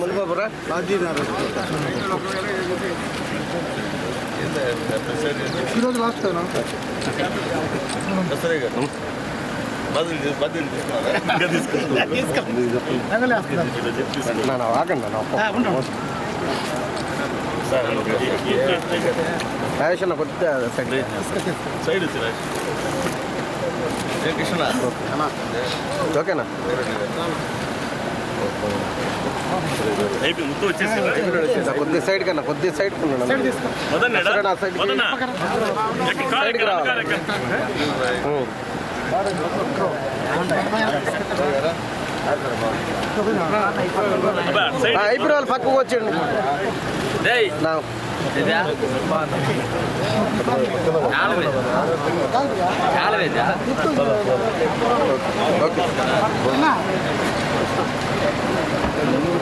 మునిబాబురా ఈరోజు లాస్ట్ రాజేష్ కొద్దిగా సైడ్ కృష్ణ ఓకేనా కొద్ది సైడ్ కన్నా కొద్ది సైడ్ అయిపోయిన వాళ్ళు పక్కకు వచ్చండి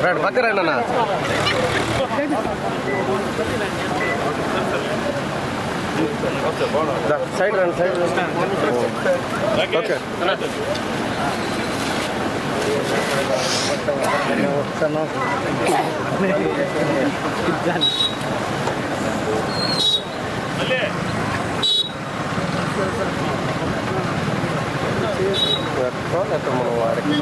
రండి పక్క రండి అన్న సైడ్ రండి సైడ్ ఓకే మనం వాడికి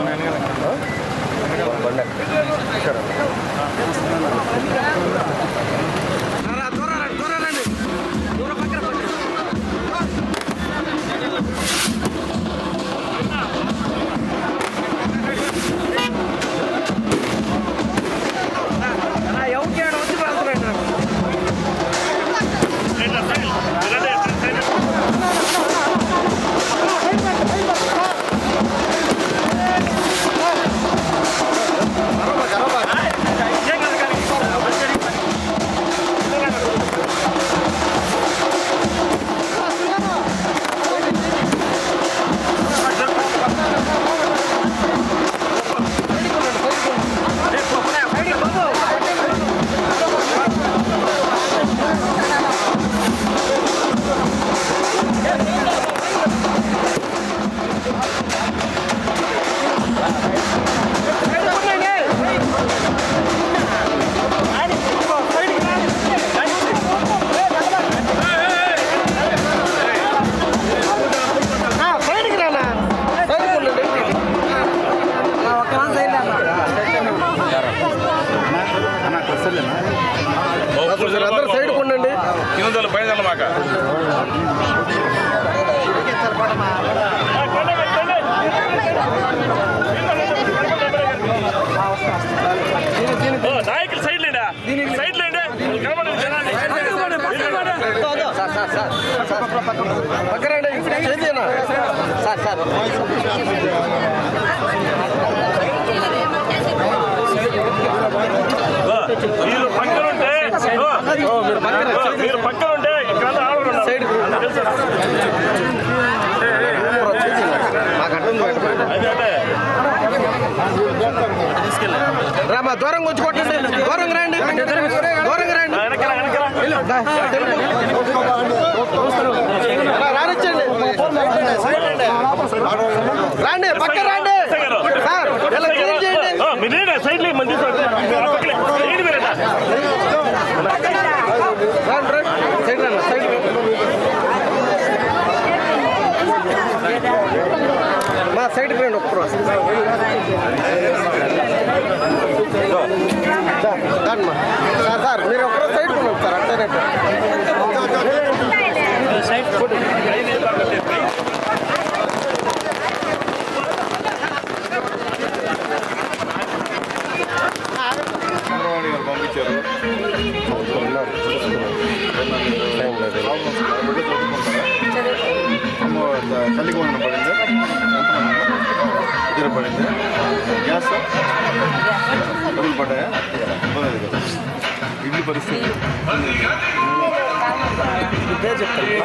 అందరూ సైడ్ కొండండి కింద పైన మాక నాయకులు సైడ్ లేడా సైడ్ లేండి పక్కరండి సార్ సార్ మీరు పక్కన ఉంటే మీరు పక్కన ఉంటే సైడ్ రామా దూరంగా వచ్చి కొట్టండి దూరంగా రండి దూరంగా రండి రానిచ్చండి రండి పక్క రండి సార్ ఎలా క్లీన్ చేయండి సైడ్ మంది సైడ్ రండి సైడ్ మా సైడ్కి రండి ఒక్కరు సార్ మీరు ఒక్కరో సైడ్ కొన్నాం సార్ అట్టనే సైడ్ పంపించారు తల్లికి వందన పడింది ఇద్దరు పడింది గ్యాస్ డబ్బులు పడ్డాయా ఇబ్బంది కదా ఇల్లు పరిస్థితి చెప్తాను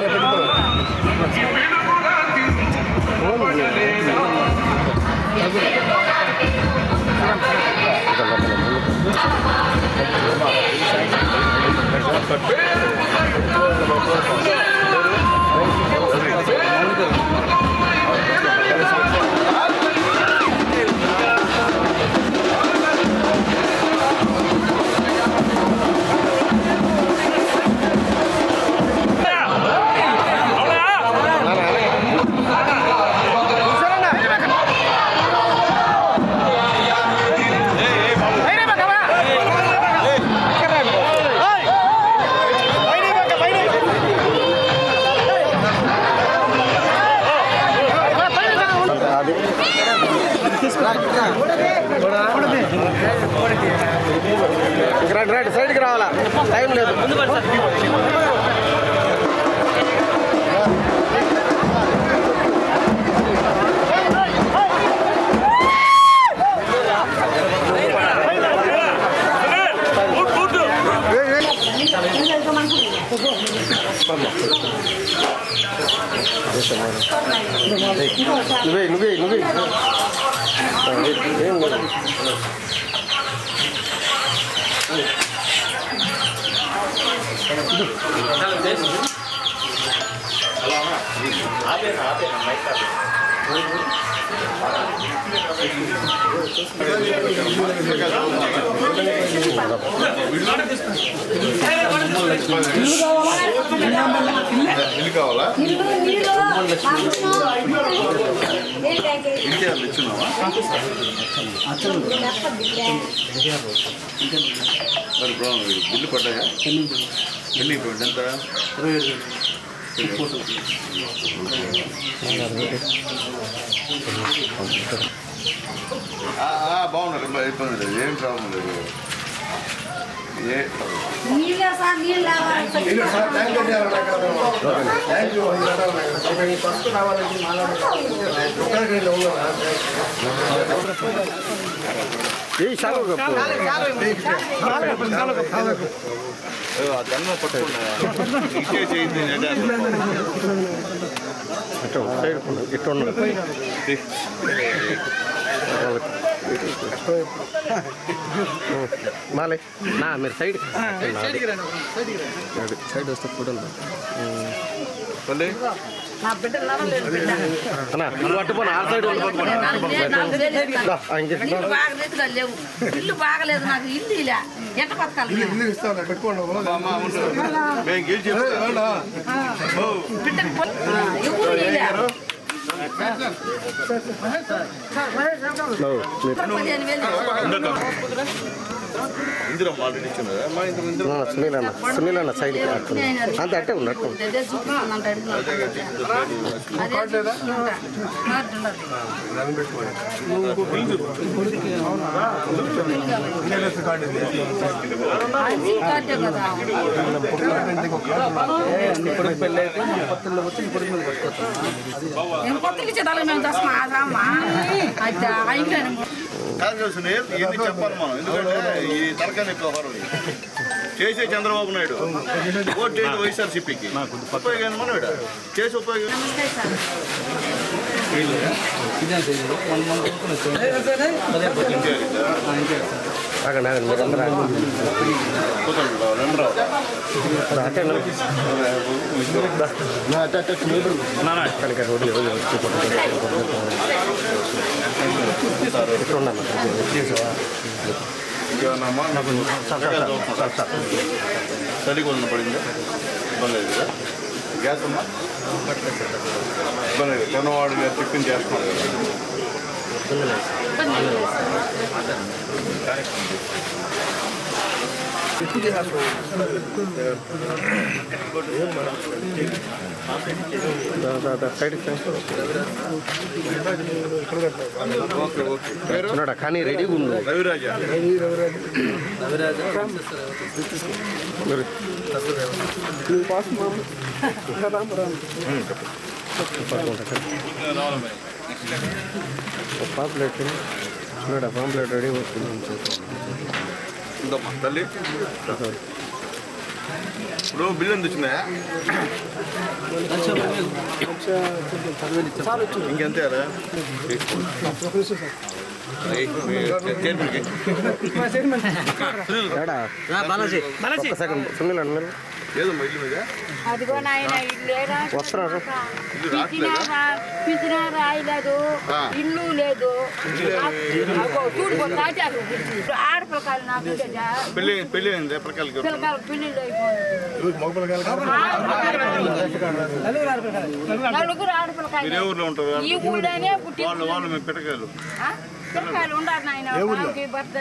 లేదు. నువ్వే ఏం లేదు. ఇల్లు కావాలా? మరి బిల్లు పడ్డాయా? బిల్లు ఇప్పుడు ఎంత? బాగున్నారు, ఇబ్బంది లేదు, ఏం ప్రాబ్లం లేదు. జన్మ పట్టుకున్నా మాలే నా మీరు సైడ్ సైడ్ వస్తే ఫోటోలు పట్టుకోను ఆ సైడ్ ఇల్లు బాగలేదు నాకు, ఇల్లు ఇలా ఎంత బతకాలి? సునీల్ అన్న సైడ్ అంతే అట్టే ఉన్నట్టు ఇవన్నీ చెప్పాలి మనం, ఎందుకంటే ఈ తరకాని వ్యవహారం చేసే చంద్రబాబు నాయుడు ఓట్ చేసి వైఎస్ఆర్సీపీకి ఉపయోగం మనం చేసి ఉపయోగం. చలి కొంచెం పడింది, ఇబ్బంది లేదు కదా? గ్యాస్ అమ్మా ఇబ్బంది లేదు, చిన్నవాడు టిఫిన్ చేస్తున్నారు కదా. చూడ కానీ రెడీగా ఉంది. రవిరాజా పాంప్లెట్ చూడ పాంప్లెట్ రెడీ ఉందమ్మా తల్లి. ఇప్పుడు బిల్లు ఎంత వచ్చిందా? ఇంకెంతే సునీల్ అన్నారు ఏదమ్మా ఇల్లు మీద అదిగో నాయన వస్తున్నారు. పిచ్చినా రాయలేదు, ఇల్లు లేదు, ఆడపిల్లకాయలు నాకు పెళ్ళి పెళ్ళి అయింది పిల్లకాయలకి పెళ్ళిళ్ళు నలుగురు ఆడపిల్లకాయలు మీరు ఏ ఊర్లో ఉంటారు? ఈ ఊళ్ళోనే పుట్టి వాళ్ళు మేము పిల్లకాయలు పిల్లకాయలు ఉండాలి నాయన. భర్త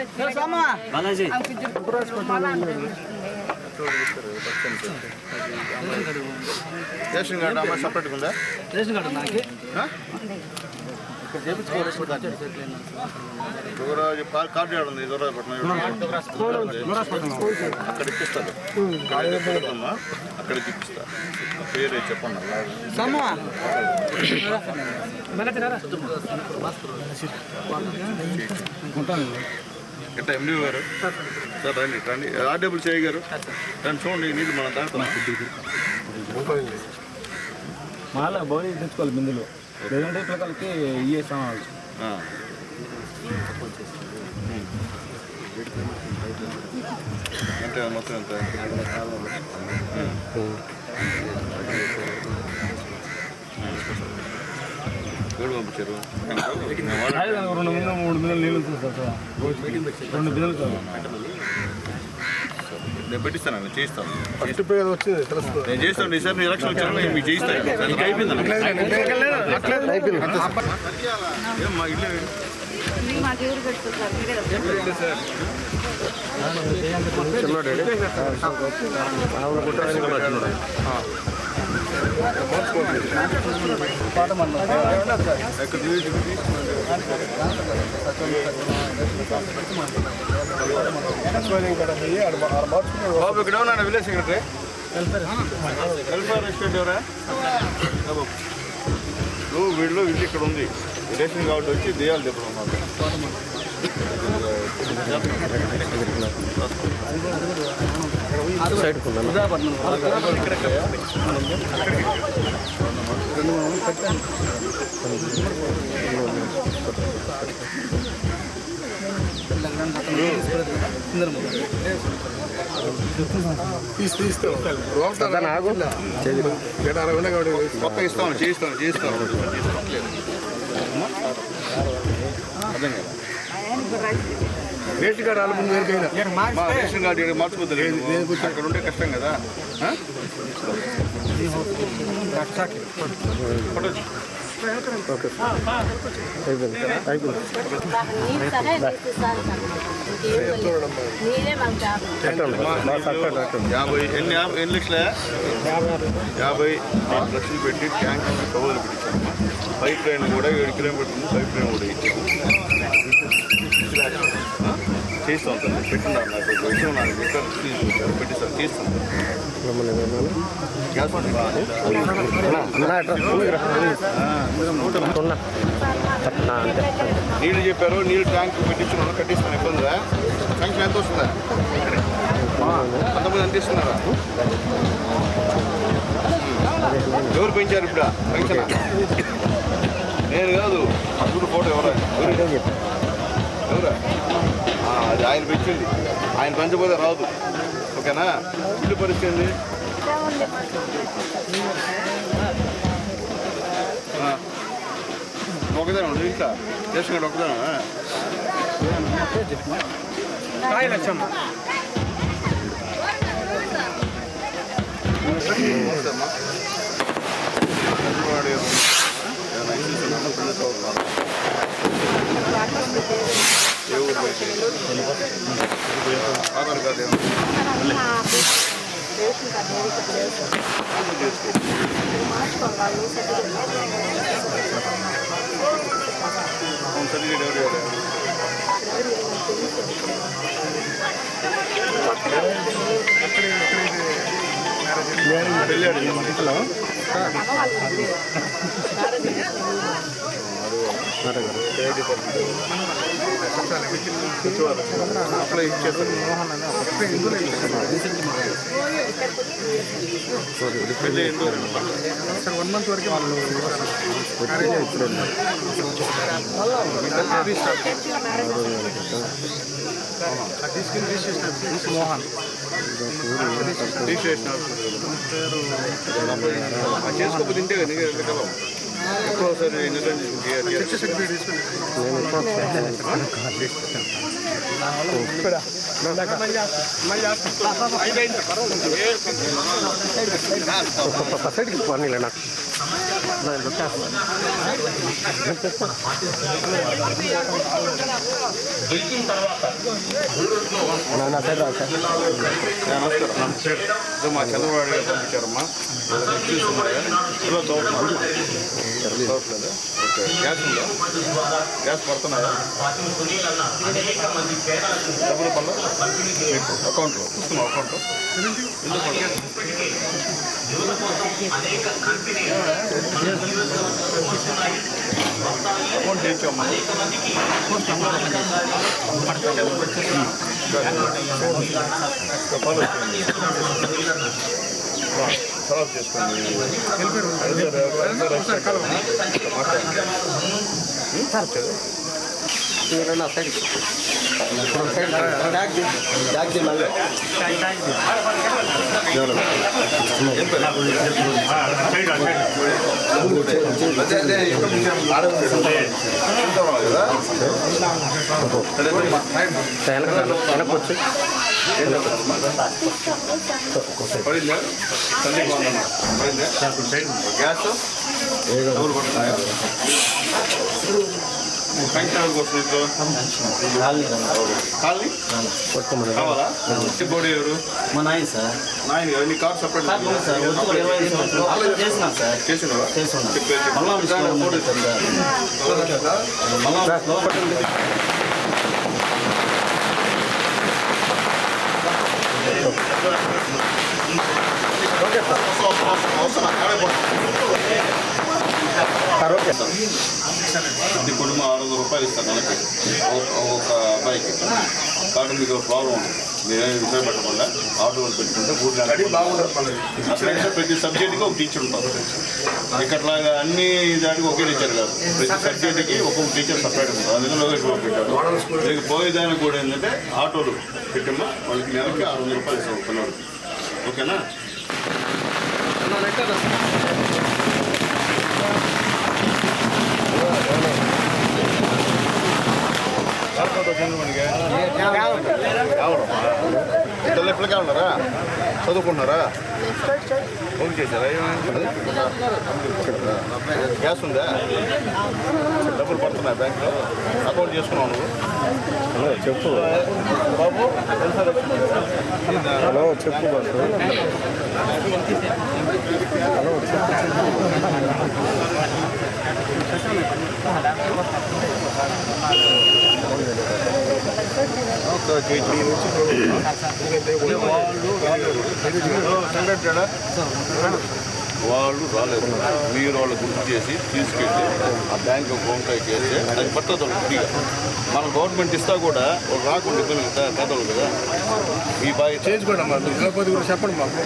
రేషన్ కార్డు అమ్మ సపరేట్గా ఉందా? రేషన్ కార్డు నాకు దుగరాజు కార్డు ఉంది దుగరాజపట్నం అక్కడ ఇప్పిస్తారు అక్కడికి ఇప్పిస్తా పేరు చెప్పండి ఎట్లా ఎండి గారు సార్ రండి రండి ఆర్డబుల్ చేయ గారు దాన్ని చూడండి నీళ్ళు మనం తాగుతాం మాల బౌలి తెచ్చుకోవాలి బిందులు లేదంటే పిల్లలకి ఇయ్యేస్తాం అంటే మొత్తం ఎంత ఎవరు పంపించారు 2 బిందెలు 3 బిందెలు నీళ్ళు సార్ 2 బిందెలు సార్ నేను పెట్టిస్తాను చేయిస్తాను వచ్చింది నేను చేస్తాను ఈసారి ఎలక్షన్ వచ్చాను మీకు చేయిస్తాను మీకు అయిపోయింది ఏమ్మా ఇల్లు మాకు ఎవరు పెట్టుకుంటారు మీరే సార్ బాబు ఇక్కడ ఉన్నా విలేజ్ సెక్రటరీ వెల్ఫేర్ రెస్టారెంట్ ఎవరా వీళ్ళు ఇల్లు ఇక్కడ ఉంది రేషన్ కార్డు వచ్చి దేయాలు చెప్పడం కొత్త ఇస్తాను చేయిస్తాను అర్థం కదా రేషన్ కార్డు ముందు రేషన్ కార్డు మార్చుకోవద్దు అక్కడ ఉంటే కష్టం కదా ఎన్ని లక్షల 54 లక్షలు పెట్టి ట్యాంక్ కవర్లు పెట్టించాము పైప్ లైన్ కూడా 7 కిలోమీటర్లు ఉంది పైప్ లైన్ కూడా ఇచ్చాము చేస్తాం సార్ పెట్టినాను నాకు ఒక విషయం నాకు పెట్టిస్తాను చేస్తాను గ్యాస్ నీళ్ళు చెప్పారు నీళ్ళు ట్యాంక్ పెట్టించున్నాను కట్టిస్తాను ఇబ్బందిగా శాంక్షన్ ఎంత వస్తుందా 19 ఎంత ఇస్తున్నారా ఎవరు పెంచారు ఇప్పుడు పెన్షన్ నేను కాదు అప్పుడు ఫోటో ఎవరా అది ఆయన పెంచింది ఆయన పెంచకపోతే రాదు ఓకేనా ఇల్లు పరిస్థితి ఒకదాని ఉంది ఇంట్లో రేషన్ కార్డు ఒకదానా ఆధార్ కార్డు సర్టిఫికేట్ ఎవరు వెళ్ళాడు ఇంట్లో అప్లై ఇచ్చేస్తారు పెళ్ళి 1 మంత్ వరకు వాళ్ళు మోహన్ చేసుకోకపోతే తింటే కదా ఎక్కువ సార్ సైడ్కి పోనీ నాకు నమస్కారం. మా చంద్రబాబు గారు పంపించారమ్మా. ఓకే, గ్యాస్ ఉందా? గ్యాస్ పడుతున్నాయా? డబ్బులు పనులు అకౌంట్లో చూస్తున్నాం. అకౌంట్లో అకౌంట్ చేయించామ్మా. సర్వ్ చేసుకోండి. పడిందా? గ్యాస్ డబ్బులు పడుతున్నాయా? పెన్షన్ కోసం కాలనీ కావాలా? బోర్డు ఎవరు? మా నాయన సార్. నాయన గారు నీ కార్డు సపరేట్ సార్ 25 సంవత్సరాలు చేసినాం సార్. చేసినావా? చేస్తున్నాం. చెప్పేసి ప్రతి కుటుంబం 600 రూపాయలు ఇస్తారు నెలకి ఒక అబ్బాయికి. కాబట్టి మీకు ప్రాబ్లం ఉంది. మీరేమి విషయం పెట్టకుండా ఆటోలు పెట్టుకుంటే అట్లయితే ప్రతి సబ్జెక్ట్కి ఒక టీచర్ ఉంటారు. ఇక్కట్లాగా అన్ని దానికి ఒకే టీచర్ కాదు. ప్రతి సబ్జెక్ట్కి ఒక్కొక్క టీచర్ సపరేట్ ఉంటారు. అందుకని లోకేష్ బాబు పెట్టారు. మీకు పోయేదానికి కూడా ఏంటంటే ఆటోలు పెట్టమ్మా. వాళ్ళకి నెలకి 600 రూపాయలు ఇస్తారు పిల్లలకి. ఓకేనా? పిల్లలకి ఉన్నారా? చదువుకుంటున్నారా? ఫోన్ చేశారా? గ్యాస్ ఉందా? డబ్బులు పడుతున్నాయి బ్యాంకులో? అకౌంట్ చేసుకున్నావు నువ్వు? చెప్పు బాబు. హలో చెప్పు బాబు. హలో వాళ్ళు రాలేదు. మీరు వాళ్ళు గుర్తు చేసి తీసుకెళ్ళి ఆ బ్యాంక్ అకౌంట్ చేసి అది పట్టదు ఫ్రీగా. మన గవర్నమెంట్ ఇస్తా కూడా ఒక రాకుండా ఇబ్బంది పెద్దలు కదా. ఈ బాగా చేసుకోండి అమ్మా. చెప్పండి మాకు.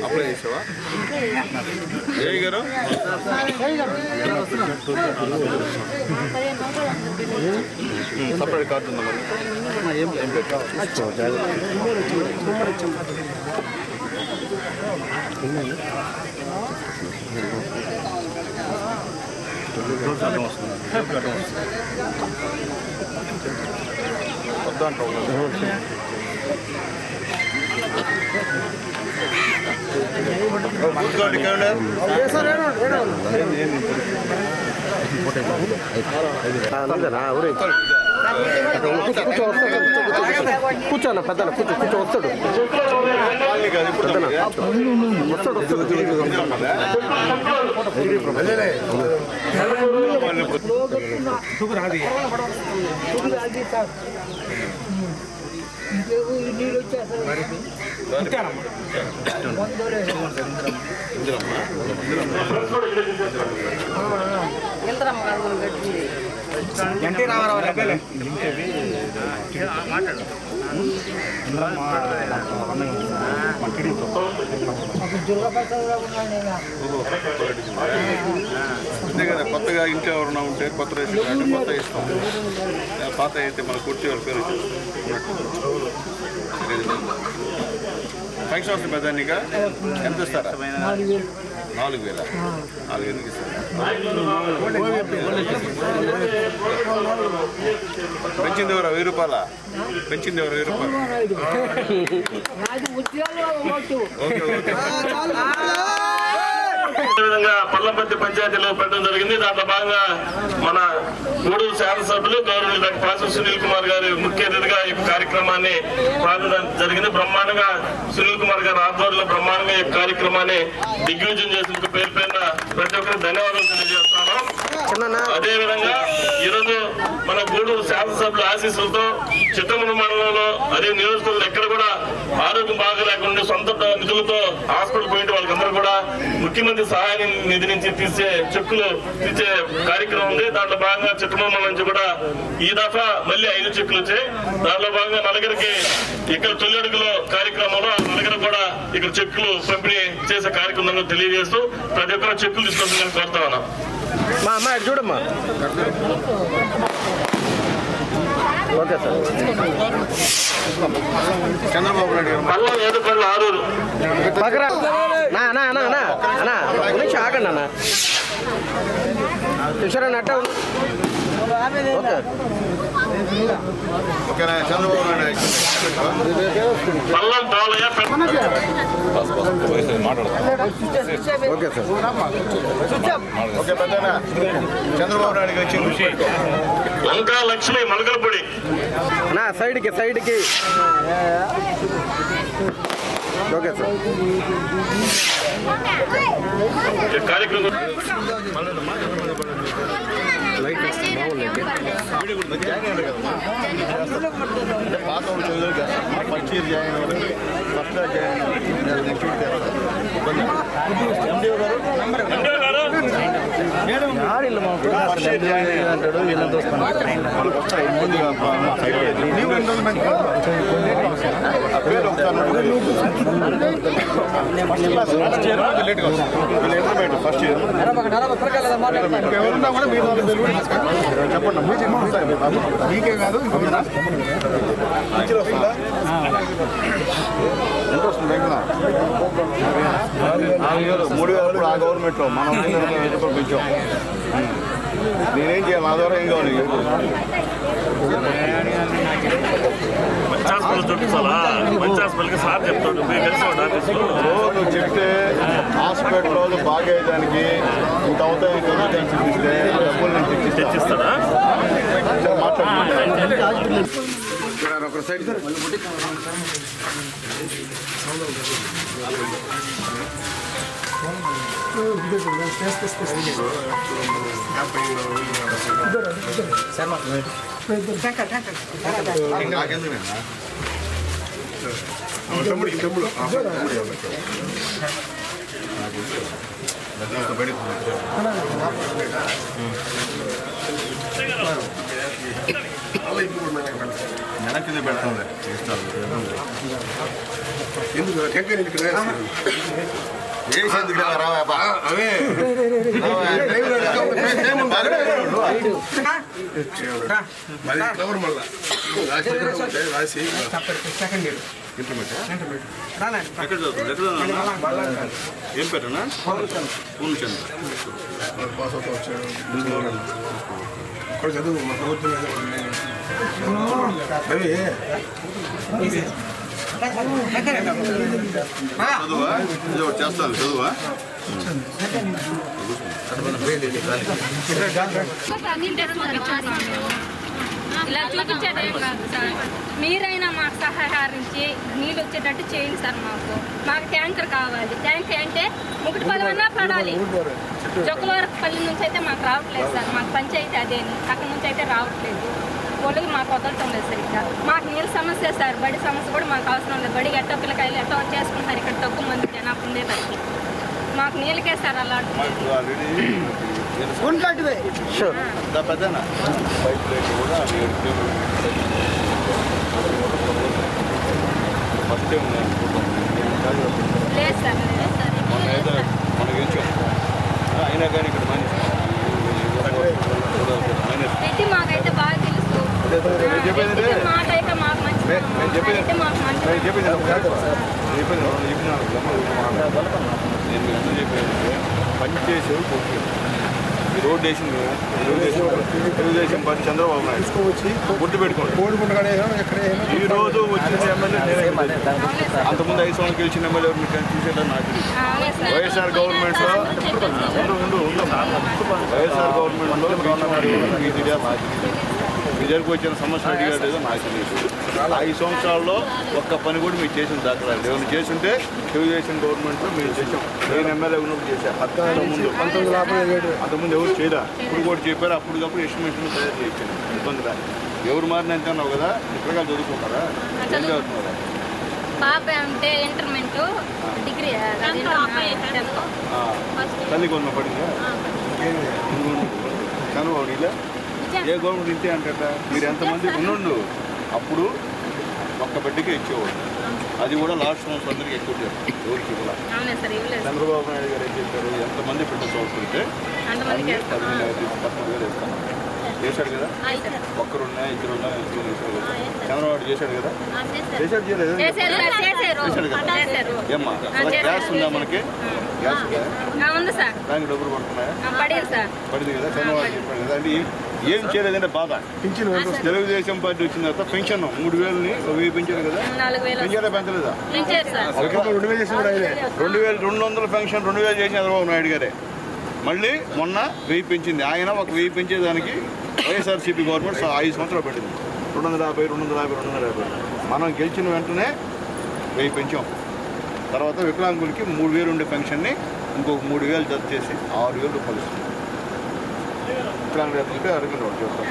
అప్లై చేసావా ఏ గారు? సపరేట్ కార్డు ఉందా మరి? ఏం పెట్టావు? వద్దంటావు కూర్చోన్న పెద్ద కూర్చో వస్తాడు. ఎన్టీ రామారావు అంతే కదా. కొత్తగా ఇంట్లో ఎవరైనా ఉంటే కొత్త రేషన్ కార్డు కొత్త ఇస్తాం. పాత అయితే మన కుర్చీ వాళ్ళ పేరు ఫంక్షన్ వస్తుంది పెద్ద ఎంత ఇస్తారా? 4,000 4,000 ఇస్తారా? పెంచింది ఎవరు 1000 రూపాయల పెంచింది ఎవరు 1000 రూపాయలు అదేవిధంగా పల్లంపర్తి పంచాయతీలో పెట్టడం జరిగింది. దాంట్లో భాగంగా మన గూడూరు శాసనసభ్యులు గౌరవ డాక్టర్ పాసు సునీల్ కుమార్ గారు ముఖ్య అతిథిగా ఈ కార్యక్రమాన్ని ప్రారంభించడం జరిగింది. బ్రహ్మాండంగా సునీల్ కుమార్ గారు ఆధ్వర్యంలో బ్రహ్మాండంగా ఈ కార్యక్రమాన్ని దిగ్విజయం చేసినందుకు పేరు పేరున ప్రతి ఒక్కరికి ధన్యవాదాలు తెలియజేస్తాను. అదేవిధంగా ఈరోజు మన గూడూరు శాసనసభ్యుల ఆశీస్సులతో చిత్తమూరు మండలంలో అదే నియోజకవర్గంలో ఎక్కడ కూడా ఆరోగ్యం బాగా లేకుండా సొంత నిధులతో హాస్పిటల్ పోయింటే వాళ్ళకందరూ కూడా ముఖ్యమంత్రి సహాయ నిధి నుంచి తీసే చెక్కులు తీసే కార్యక్రమం ఉంది. దాంట్లో భాగంగా చిత్తమూరు నుంచి కూడా ఈ దఫా మళ్ళీ 5 చెక్కులు వచ్చాయి. దాంట్లో భాగంగా నలుగురికి ఇక్కడ తొలి అడుగులో కార్యక్రమంలో నలుగురు కూడా ఇక్కడ చెక్కులు పంపిణీ చేసే కార్యక్రమం తెలియజేస్తూ ప్రతి ఒక్కరు చెక్కులు తీసుకోవాలని కోరుతా ఉన్నాం. మా అమ్మాయి చూడమ్మా. Okay sir. చంద్రబాబు నాయుడు గారు పల్లం 7 6 పక్కరా గురించి ఆగండి అన్న చూసారా అట్ట ఓకే ఓకేనా చంద్రబాబు నాయుడు పల్లం పాలయ్య ఓకే సార్ ఓకే పెద్దనా చంద్రబాబు నాయుడు గారు వచ్చి లంకా లక్ష్మి మలకలపొడి నా సైడ్కి ఓకే సార్ కార్యక్రమం పాత చదువు కదా ఫస్ట్ ఇయర్ జాయిన్ అవ్వడం first join next first year ఎవరున్నా కూడా మీరు చెప్పండి మీకే కాదు వస్తుందా ఎంత వస్తుంది బ్యాంకులో 3000 ఆ గవర్నమెంట్లో మనం 5 రూపాయలు పెంచాం. నేనేం చేయాలి నా ద్వారా ఏం కావాలి మంచి హాస్పిటల్ చూపించాలా మంచి హాస్పిటల్కి సార్ చెప్తాడు మీరు కలిసి నువ్వు చెప్తే హాస్పిటల్ వాళ్ళు బాగేయడానికి ఇంత అవుతాయి చూపిస్తే డబ్బులు నేను తెచ్చిస్తాడా మాట్లాడు ఒక సైడ్ వెనక్కి పెడతాంలే ఎందుకు రావా అవే రాసి ఎక్కడ ఏం పెట్టనా పూర్ణ చంద్ర చదువు మా ప్రభుత్వం చదువా చేస్తాను చదువా ఇలా చూపించేదేం కాదు సార్. మీరైనా మాకు సహకరించి నీళ్ళు వచ్చేటట్టు చేయండి సార్. మాకు ట్యాంకర్ కావాలి. ట్యాంకర్ అంటే 110 పడాలి. జొక్కలవరపల్లి నుంచి అయితే మాకు రావట్లేదు సార్. మాకు పంచాయతీ అదేని అక్కడ నుంచి అయితే రావట్లేదు. పొలుగు మాకు వదలటం లేదు సరిగ్గా. మాకు నీళ్ళ సమస్య సార్. బడి సమస్య కూడా మాకు అవసరం లేదు. బడికి ఎట్టో పిల్లకాయలు ఎట్టో చేసుకుంటారు. ఇక్కడ తక్కువ మంది జనాభా ఉండేదానికి మాకు నీళ్ళకే సార్ అలా లేదు సార్. అయినా కానీ ఇక్కడ ఇది మాకైతే బాగా తెలుసు. మాట అయితే మాకు మంచిది. నేను చెప్పేది పని చేసేవి ఈ రోడ్డు వేసింది తెలుగుదేశం పార్టీ చంద్రబాబు నాయుడు గుర్తు పెట్టుకోండి. ఈ రోజు వచ్చిన ఎమ్మెల్యే నేనే. అంతకుముందు 5 సంవత్సరాలు గెలిచిన ఎమ్మెల్యే మీకు చూసేటా నాకు వైఎస్ఆర్ గవర్నమెంట్లో వైఎస్ఆర్ గవర్నమెంట్లో మీ దగ్గరకు వచ్చిన సమస్య అడిగారు లేదో నాకు తెలియదు. 5 సంవత్సరాల్లో ఒక్క పని కూడా మీరు చేసిన దాఖలా ఏమైనా చేస్తుంటే తెలుగుదేశం గవర్నమెంట్లో మీరు చేసాం. నేను ఎమ్మెల్యే ఉన్నప్పుడు చేశాను. అంతకుముందు ఎవరు చేయరా? ఇప్పుడు కూడా చెప్పారు. అప్పటికప్పుడు ఎస్టిమేషన్ తయారు చేయించాను. ఇబ్బంది రాదు. ఎవరు మారిన ఎంత అన్నావు కదా, ఇక్కడ చదువుకుంటారా? ఏం చదువుతున్నారా? బాబాయ్ అంటే ఇంటర్మీడియట్ డిగ్రీ తల్లి కొన్న పడిందా? చంద్రబాబు ఇలా ఏ గవర్నమెంట్ ఇంతే అంటట. మీరు ఎంతమంది ఉండు అప్పుడు ఒక్క బిడ్డకే ఇచ్చేవాడు. అది కూడా లాస్ట్ మంత్ అందరికీ ఎక్కువ ఎవరికి కూడా. చంద్రబాబు నాయుడు గారు ఏం చెప్పారు? ఎంతమంది బిడ్డ చదువుతుంటే 15,000 ఇస్తాను చేశాడు కదా. ఒక్కరున్నా ఇద్దరున్నా చేశాడు కదా. చంద్రబాబు చేశాడు కదా. చేశాడు చేయలేదు చేశాడు కదా. ఏమ్మా గ్యాస్ ఉందా మనకి? గ్యాస్ దానికి డబ్బులు పడుతున్నాయా? పడింది కదా. చంద్రబాబు చెప్పాడు కదా. అంటే ఏం చేయలేదంటే బాధ. తెలుగుదేశం పార్టీ వచ్చిన తర్వాత పెన్షన్ 3,000ని 1,000 పెంచారు కదా. పెంచారా పెంచలేదా? 2,200 పెన్షన్ 2,000 చేసిన చంద్రబాబు నాయుడు గారే. మళ్ళీ మొన్న 1,000 పెంచింది ఆయన. ఒక 1,000 పెంచేదానికి వైఎస్ఆర్సీపీ గవర్నమెంట్ 5 సంవత్సరాలు పెట్టింది. 250. మనం గెలిచిన వెంటనే 1,000 పెంచాం. తర్వాత వికలాంగులకి 3,000 ఉండే పెన్షన్ని ఇంకొక 3,000 జత చేసి 6,000 రూపాయలు ఇస్తుంది. వికలాంగులు ఉంటే అడుగులు చెప్తాం.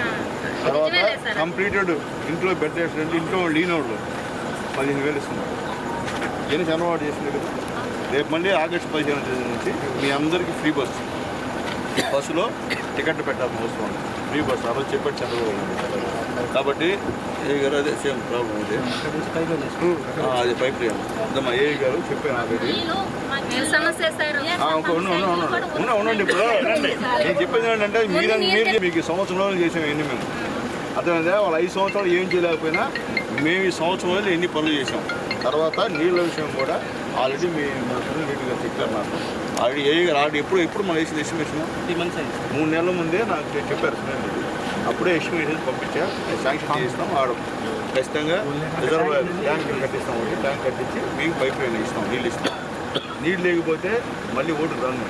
తర్వాత కంప్లీటెడ్ ఇంట్లో బెడ్ వేసినట్టు ఇంట్లో లీనోళ్ళు 15,000 ఇస్తున్నారు. ఏం చంద్రబాబు చేసింది కదా. రేపు మళ్ళీ ఆగస్టు 15వ తేదీ నుంచి మీ అందరికీ ఫ్రీ బస్సులో టికెట్ పెట్టాల్సిన అవసరం ఉంది. ఫ్రీ బస్సు ఆ రోజు చెప్పాడు చంద్రబాబు నాయుడు. కాబట్టి ఏ గారు అదే సేమ్ ప్రాబ్లం ఇది. అది పైప్ లైన్ అదమ్మా. ఏ గారు చెప్పాను ఆల్రెడీ. ఉండండి. ఇప్పుడు నేను చెప్పేది ఏంటంటే మీరు మీకు సంవత్సరంలో చేసాం ఎన్ని మేము అర్థమైందా. వాళ్ళు 5 సంవత్సరాలు ఏం చేయలేకపోయినా మేము ఈ సంవత్సరంలో ఎన్ని పనులు చేసాం. తర్వాత నీళ్ళ విషయం కూడా ఆల్రెడీ మీ నీట్గా చెప్పారు నాకు. ఆల్రెడీ ఏ గారు ఎప్పుడు మనం వేసిన ఎస్టిమేషన్ 3 months అయింది. 3 నెలల ముందే నాకు చెప్పారు. అప్పుడే ఎస్టిమేషన్ పంపించా. శాంక్షన్ చేస్తాం. ఆడ ఖచ్చితంగా రిజర్వాయర్ ట్యాంక్ కట్టిస్తాం. ట్యాంక్ కట్టించి మీకు పైప్ లైన్ ఇస్తాం. నీళ్ళు ఇస్తాం. నీళ్ళు లేకపోతే మళ్ళీ ఓటు రాను.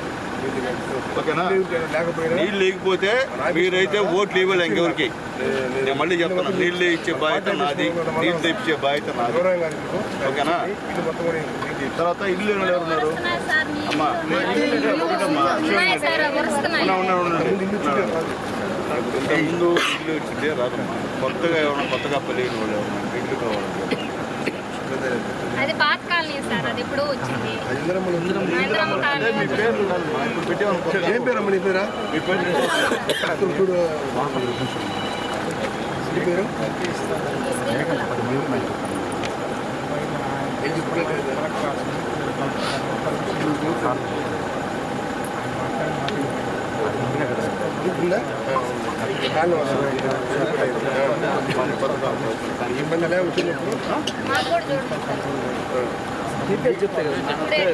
ఓకేనా? నీళ్ళు లేకపోతే మీరైతే ఓట్లు ఇవ్వాలి ఇంకెవరికి. నేను మళ్ళీ చెప్తాను. నీళ్ళు ఇచ్చే బాధ్యత నాది. నీళ్ళు ఇచ్చే బాధ్యత నాది. ఓకేనా? తర్వాత ఇల్లు ఎవరున్నారు అమ్మా? ఇంతకుముందు ఇల్లు వచ్చిందే రాదమ్మా. కొత్తగా ఏమన్నా కొత్తగా పెళ్ళిన వాళ్ళు ఎవరన్నా ఇల్లు కావాలంటే అది పాత కాలనీ సార్. అది ఎప్పుడో వచ్చింది. మీ పేరు ఇప్పుడు పెట్టేవాళ్ళు. ఏం పేరు అమ్మ నీ పేరా? మీ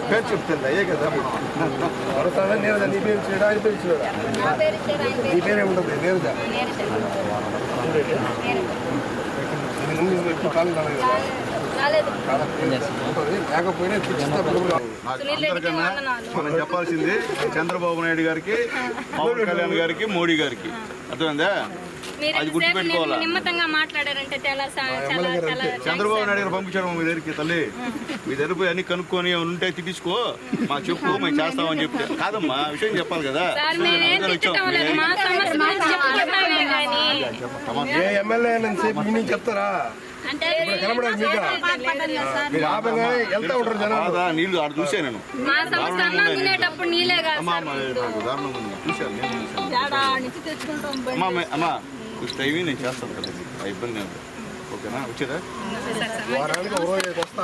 పేరు చెప్తుంది అయ్యే కదా. నీ పేరు ఇచ్చినాడా? ఆయన పేరు ఇచ్చినాడా? నీ పేరేముంటుంది? నేరుదా అందరికన్నా మనం చెప్పాల్సింది చంద్రబాబు నాయుడు గారికి, పవన్ కళ్యాణ్ గారికి, మోడీ గారికి. అర్థమైందా? అది గుర్తుపెట్టుకోవాలా. చంద్రబాబు నాయుడు గారు పంపించారు మీ దగ్గరికి. తల్లి మీ దగ్గర పోయి అన్ని కనుక్కొని ఉంటే తిట్టించుకో మాకు చెప్పు, మేము చేస్తామని చెప్తే కాదమ్మా. విషయం చెప్పాలి కదా. ఏ ఎమ్మెల్యే చెప్తారా? నీళ్ళు ఆడ చూసా నేను. అమ్మా టైం నేను చేస్తాను కదా. ఆ ఇబ్బంది ఉంది. ఓకేనా? వచ్చేదా? వారానికి ఒక రోజు వస్తా.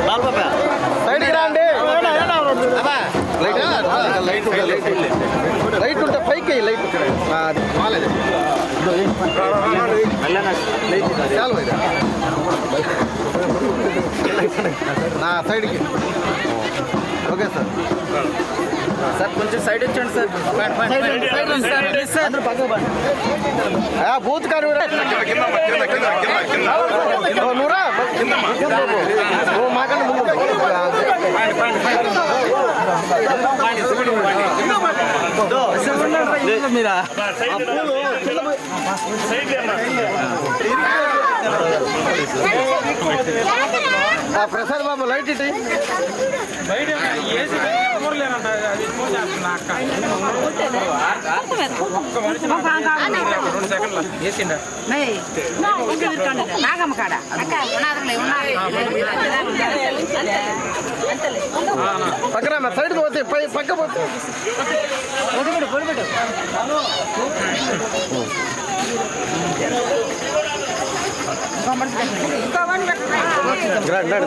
బాల్ బాబా లైట్ ఇక్కడ బాగాలేదు నా సైడ్కి ఓకే సార్ సార్ కొంచెం సైడ్ వచ్చండి సార్ బూత్ కానీ నూరా మాకన్నా ముందు మీరా ప్రసాద్ బాబు లైట్ ఇటీ నాగమ్మ కాడ పక్కన సైడ్ పోతే పక్క పోతే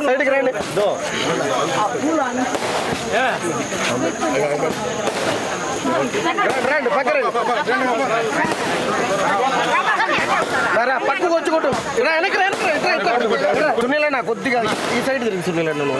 సైడ్కి రండి రండి పక్క రండి పక్కకు వచ్చి కొట్టు వెనక్కి సునీల నా కొద్దిగా ఈ సైడ్ తిరిగి సునీల నువ్వు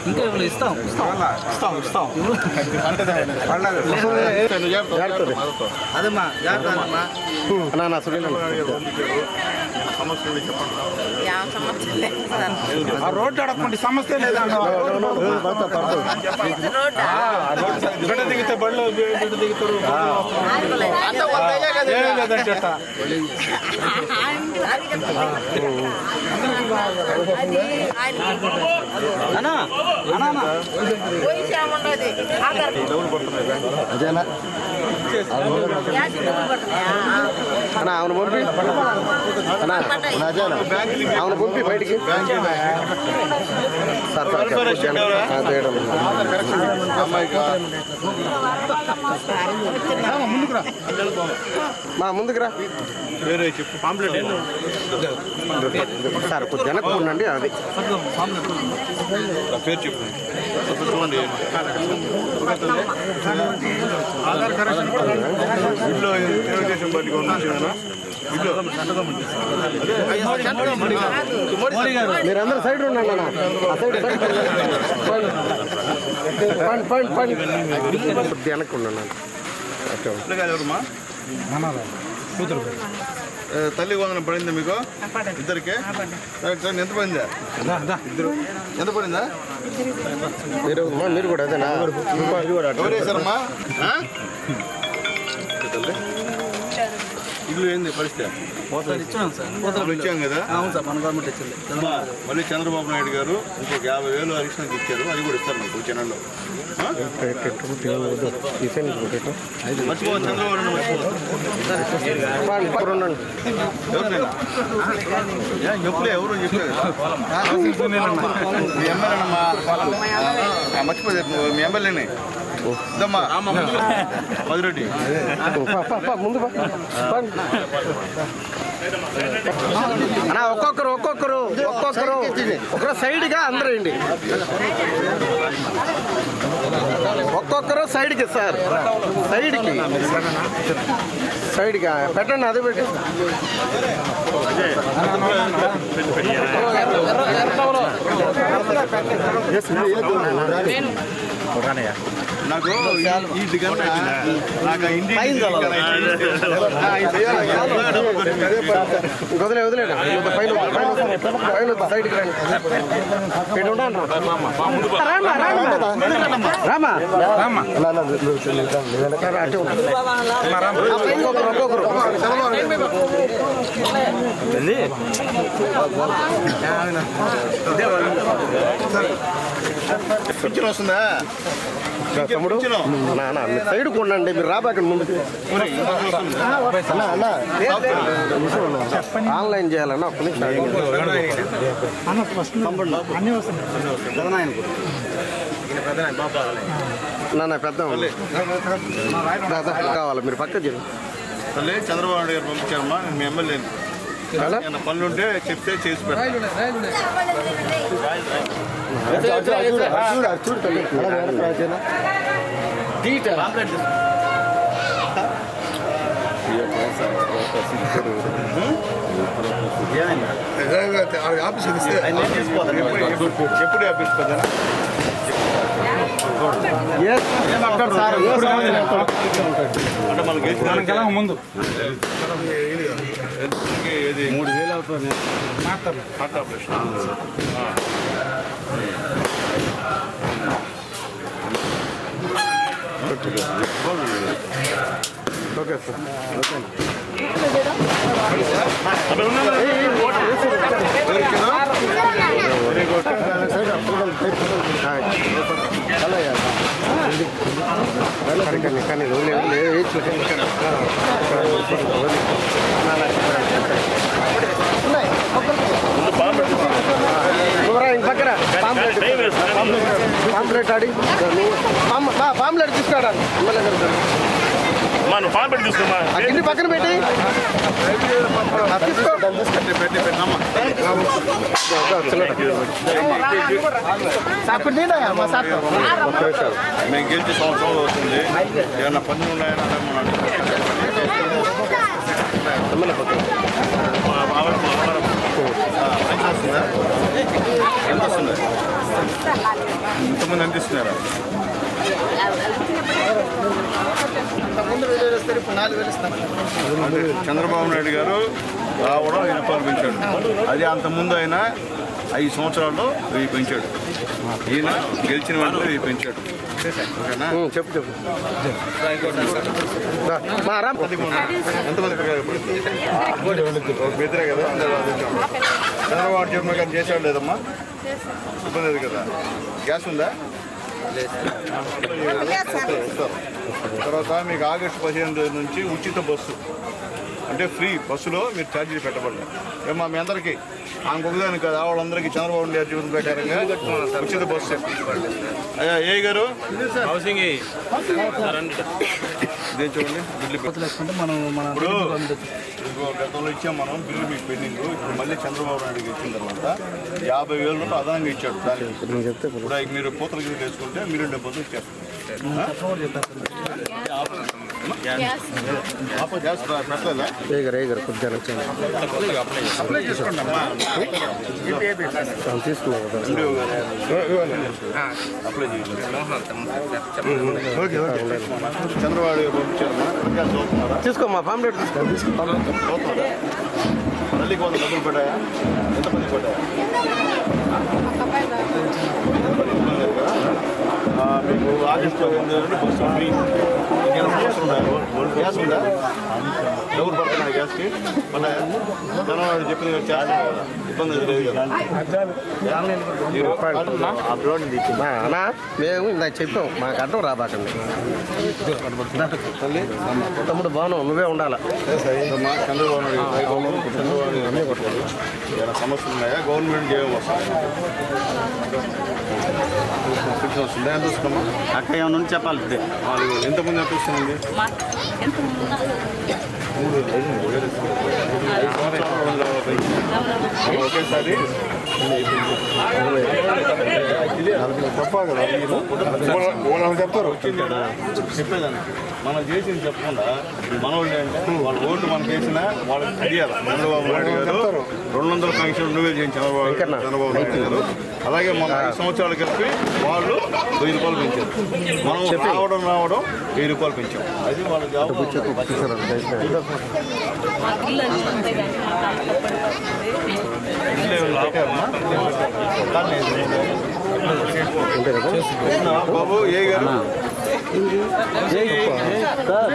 ఇంకా ఇవ్వలేదు ఇస్తాం అదమ్మా నా సునీల రోడ్డు అడగండి సమస్య లేదా బిడ్డ దిగితే బళ్ళు బిడ్డ దిగుతారు అదేనా అవును పంపి అవును పంపి బయటికి సార్ ముందుకు రా సార్ కొంచెం వెనక్కు ఉండండి అది పేరు చెప్పు చూడండి ఆధార్ కరెక్షన్ కూడా ఇంట్లో తెలుగుదేశం పార్టీ మీరందరూ సైడ్ ఉండండి అన్న ఆ సైడ్ పండి వెనక్కి ఉండండి ఎవరమ్మా తల్లి వందనం పడిందా మీకు ఇద్దరికి ఎంత పడిందా ఇద్దరు ఎంత పడిందా మీరు కూడా అదేనా ఎవరు వేశారమ్మా ఇల్లు ఏంది పరిస్థితి ఇచ్చాం సార్ ఇచ్చాం కదా అవును సార్ మన గవర్నమెంట్ ఇచ్చింది మళ్ళీ చంద్రబాబు నాయుడు గారు ఇంకొక 50,000 అడిషనల్కి ఇచ్చారు అది కూడా ఇస్తారు మీకు జనంలో మర్చిపోవాలి చంద్రబాబు చెప్పలే ఎవరు చెప్పలేదు మీ ఎమ్మెల్యేనమ్మా మర్చిపోలేదు మీ ఎమ్మెల్యేనే ఇద్దమ్మా మధురెడ్డి ముందు ఒక్కొక్కరు ఒకరు సైడ్గా అందరూ అండి ఒక్కొక్కరు సైడ్కి సార్ సైడ్గా పెట్టండి అదే పెట్టి నాకు ఇంటి కన్నా నాకు ఇంటి వదిలేడు పైన సైడ్కి రండి రామా పింఛన్ వస్తుందా? తమ్ముడు సైడ్ కొండండి, మీరు రాబాకండి ముందుకు. ఆన్లైన్ చేయాలన్నా ఒక్క నిమిషం నాన్న పెద్ద కావాలి, మీరు పక్క చేయండి. తల్లి చంద్రబాబు నాయుడు గారు పంపించారమ్మా, మీ ఎమ్మెల్యే పనులుంటే చెప్తే చేసి పెడతాను. ఎప్పుడు ఆఫీస్ కదా అంటే మనకి ముందు 3000 అవుతుంది. Heart operation okay sir. పక్కన పాంప్లెట్ ఆడి పాంప్లెట్ తీసుకురాడా మనం ఫామ్ పెట్టి చూసుకోమా, ఇంటి పక్కన పెట్టి మేము గెలిచి సంవత్సరాలు అవుతుంది. ఏమన్నా పనులు ఉన్నాయని ఎంత వస్తుంది? ఇంతమంది అందిస్తున్నారా? చంద్రబాబు నాయుడు గారు రావడం 1000 రూపాయలు పెంచాడు. అది అంతకుముందు ఆయన 5 సంవత్సరాల్లో 1000 పెంచాడు. ఈయన గెలిచిన వెంటనే 1000 పెంచాడు. ఓకేనా? చెప్పు ఎంతమంది బెదిరే కదా. చంద్రబాబు చెప్పిన కానీ చేశాడు లేదమ్మా? ఇబ్బంది లేదు కదా. గ్యాస్ ఉందా? తర్వాత మీకు ఆగస్టు 15 నుంచి ఉచిత బస్సు, అంటే ఫ్రీ బస్సులో మీరు ఛార్జీలు పెట్టబడ్డారు. ఏమో మీ అందరికీ ఇంకొకదానికి కదా, వాళ్ళందరికీ చంద్రబాబు నాయుడు జీవితం ప్రకారంగా ఉచిత బస్సు. అయ్యా ఏ గారు ఇదేం చూడండి, బిల్లు మనం ఇప్పుడు గతంలో ఇచ్చాం మనం బిల్లు మీకు పెండింగ్. ఇప్పుడు మళ్ళీ చంద్రబాబు నాయుడుకి ఇచ్చిన తర్వాత 50,000 అదనంగా ఇచ్చాడు. దానికి ఇప్పుడు మీరు పూతల గిన్నెలు వేసుకుంటే మీరు 70 ఇచ్చేస్తారు. గ్యాస్ పెట్టలేదా? అప్లై చేసుకోండి అమ్మా. తీసుకున్నాం అప్లై చేయండి. చంద్రబాబు పంపించారమ్మా. గ్యాస్ చదువుతున్నారా? తీసుకోమ్మా, పాంప్లెట్ చదువుతున్నారా? తల్లికి 100 డబ్బులు పడ్డాయా? ఎంతమంది పడ్డాయా? మీకు ఆగస్టు 15 బస్సు ఫ్రీ. సమస్యలు ఉన్నాయా? గ్యాస్ ఉందా? ఎవరు పడుతున్నాయి గ్యాస్కి? పడ్డాయా? చంద్రబాబు చెప్పింది చేస్తాను కదా, ఇబ్బంది లేదు కదా. అన్నా మేము ఇందాక చెప్పాం, మాకు అర్థం రాబాకండి. తమ్ముడు బాగున్నావు, నువ్వే ఉండాలా. చంద్రబాబు నాయుడు ఏమైనా సమస్యలు ఉన్నాయా? గవర్నమెంట్ ఏమేమి వస్తాయి? వస్తుందా? ఎంత వస్తుందమ్మా? అక్క ఏమన్నా చెప్పాలి. ఎంతమంది ఎంత వస్తుందండి? 5 సంవత్సరాలు ఒకేసారి చెప్తారు. చెప్పేదాన్ని మనం చేసింది చెప్పకుండా మన వాళ్ళు అంటే వాళ్ళ ఓటు మనకి వేసినా వాళ్ళకి తెలియాలి. చంద్రబాబు నాయుడు గారు 200 పెన్షన్ 2000 చేయించి చంద్రబాబు నాయుడు గారు. అలాగే మన 5 సంవత్సరాలు కలిపి వాళ్ళు 1000 రూపాయలు పెంచారు. మనం రావడం 1000 రూపాయలు పెంచాం. అది వాళ్ళ జాబ్. బాబు ఏ గారు రేషన్ కార్డు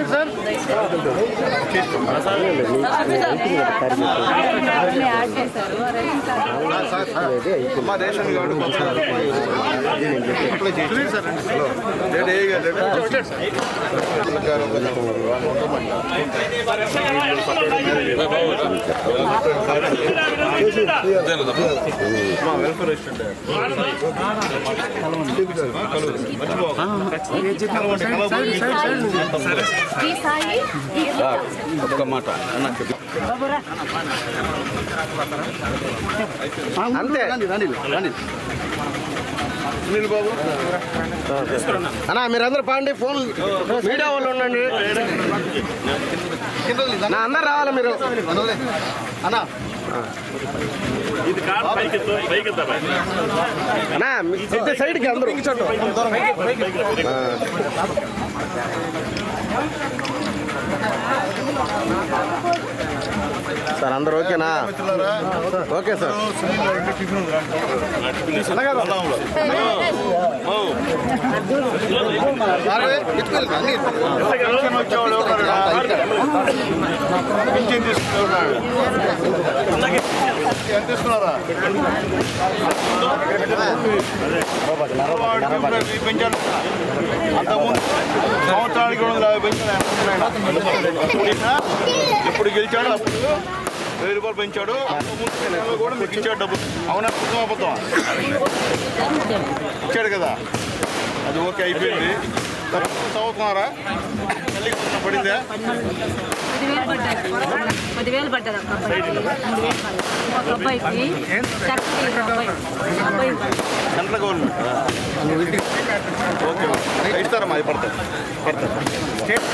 వెల్ఫేర్ ఒక్క మాట అంతే సునీల్ బాబు అన్నా మీరందరూ పాండి ఫోన్ మీడియా వాళ్ళు ఉండండి నా అందరు రావాలి మీరు అన్నా అన్నా సైడ్కి అందరూ సార్ అందరు ఓకేనా? Okay sir. ఎంత ఇస్తున్నారా? పెంచాడు అంతకుముందు సంవత్సరానికి 250 పెంచాడు. ఎప్పుడు గెలిచాడు అప్పుడు 1000 రూపాయలు పెంచాడు. అంతకుముందు కూడా మీకు ఇచ్చాడు డబ్బులు. అవునా? అబద్ధం ఇచ్చాడు కదా, అది ఓకే అయిపోయింది. చదువుతున్నారా? పడిందా? 10,000 పడ్డది ఒక అబ్బాయికి సెంట్రల్ గవర్నమెంట్ ఓకే ఇస్తారమ్మా. అది పడతాయి స్టేట్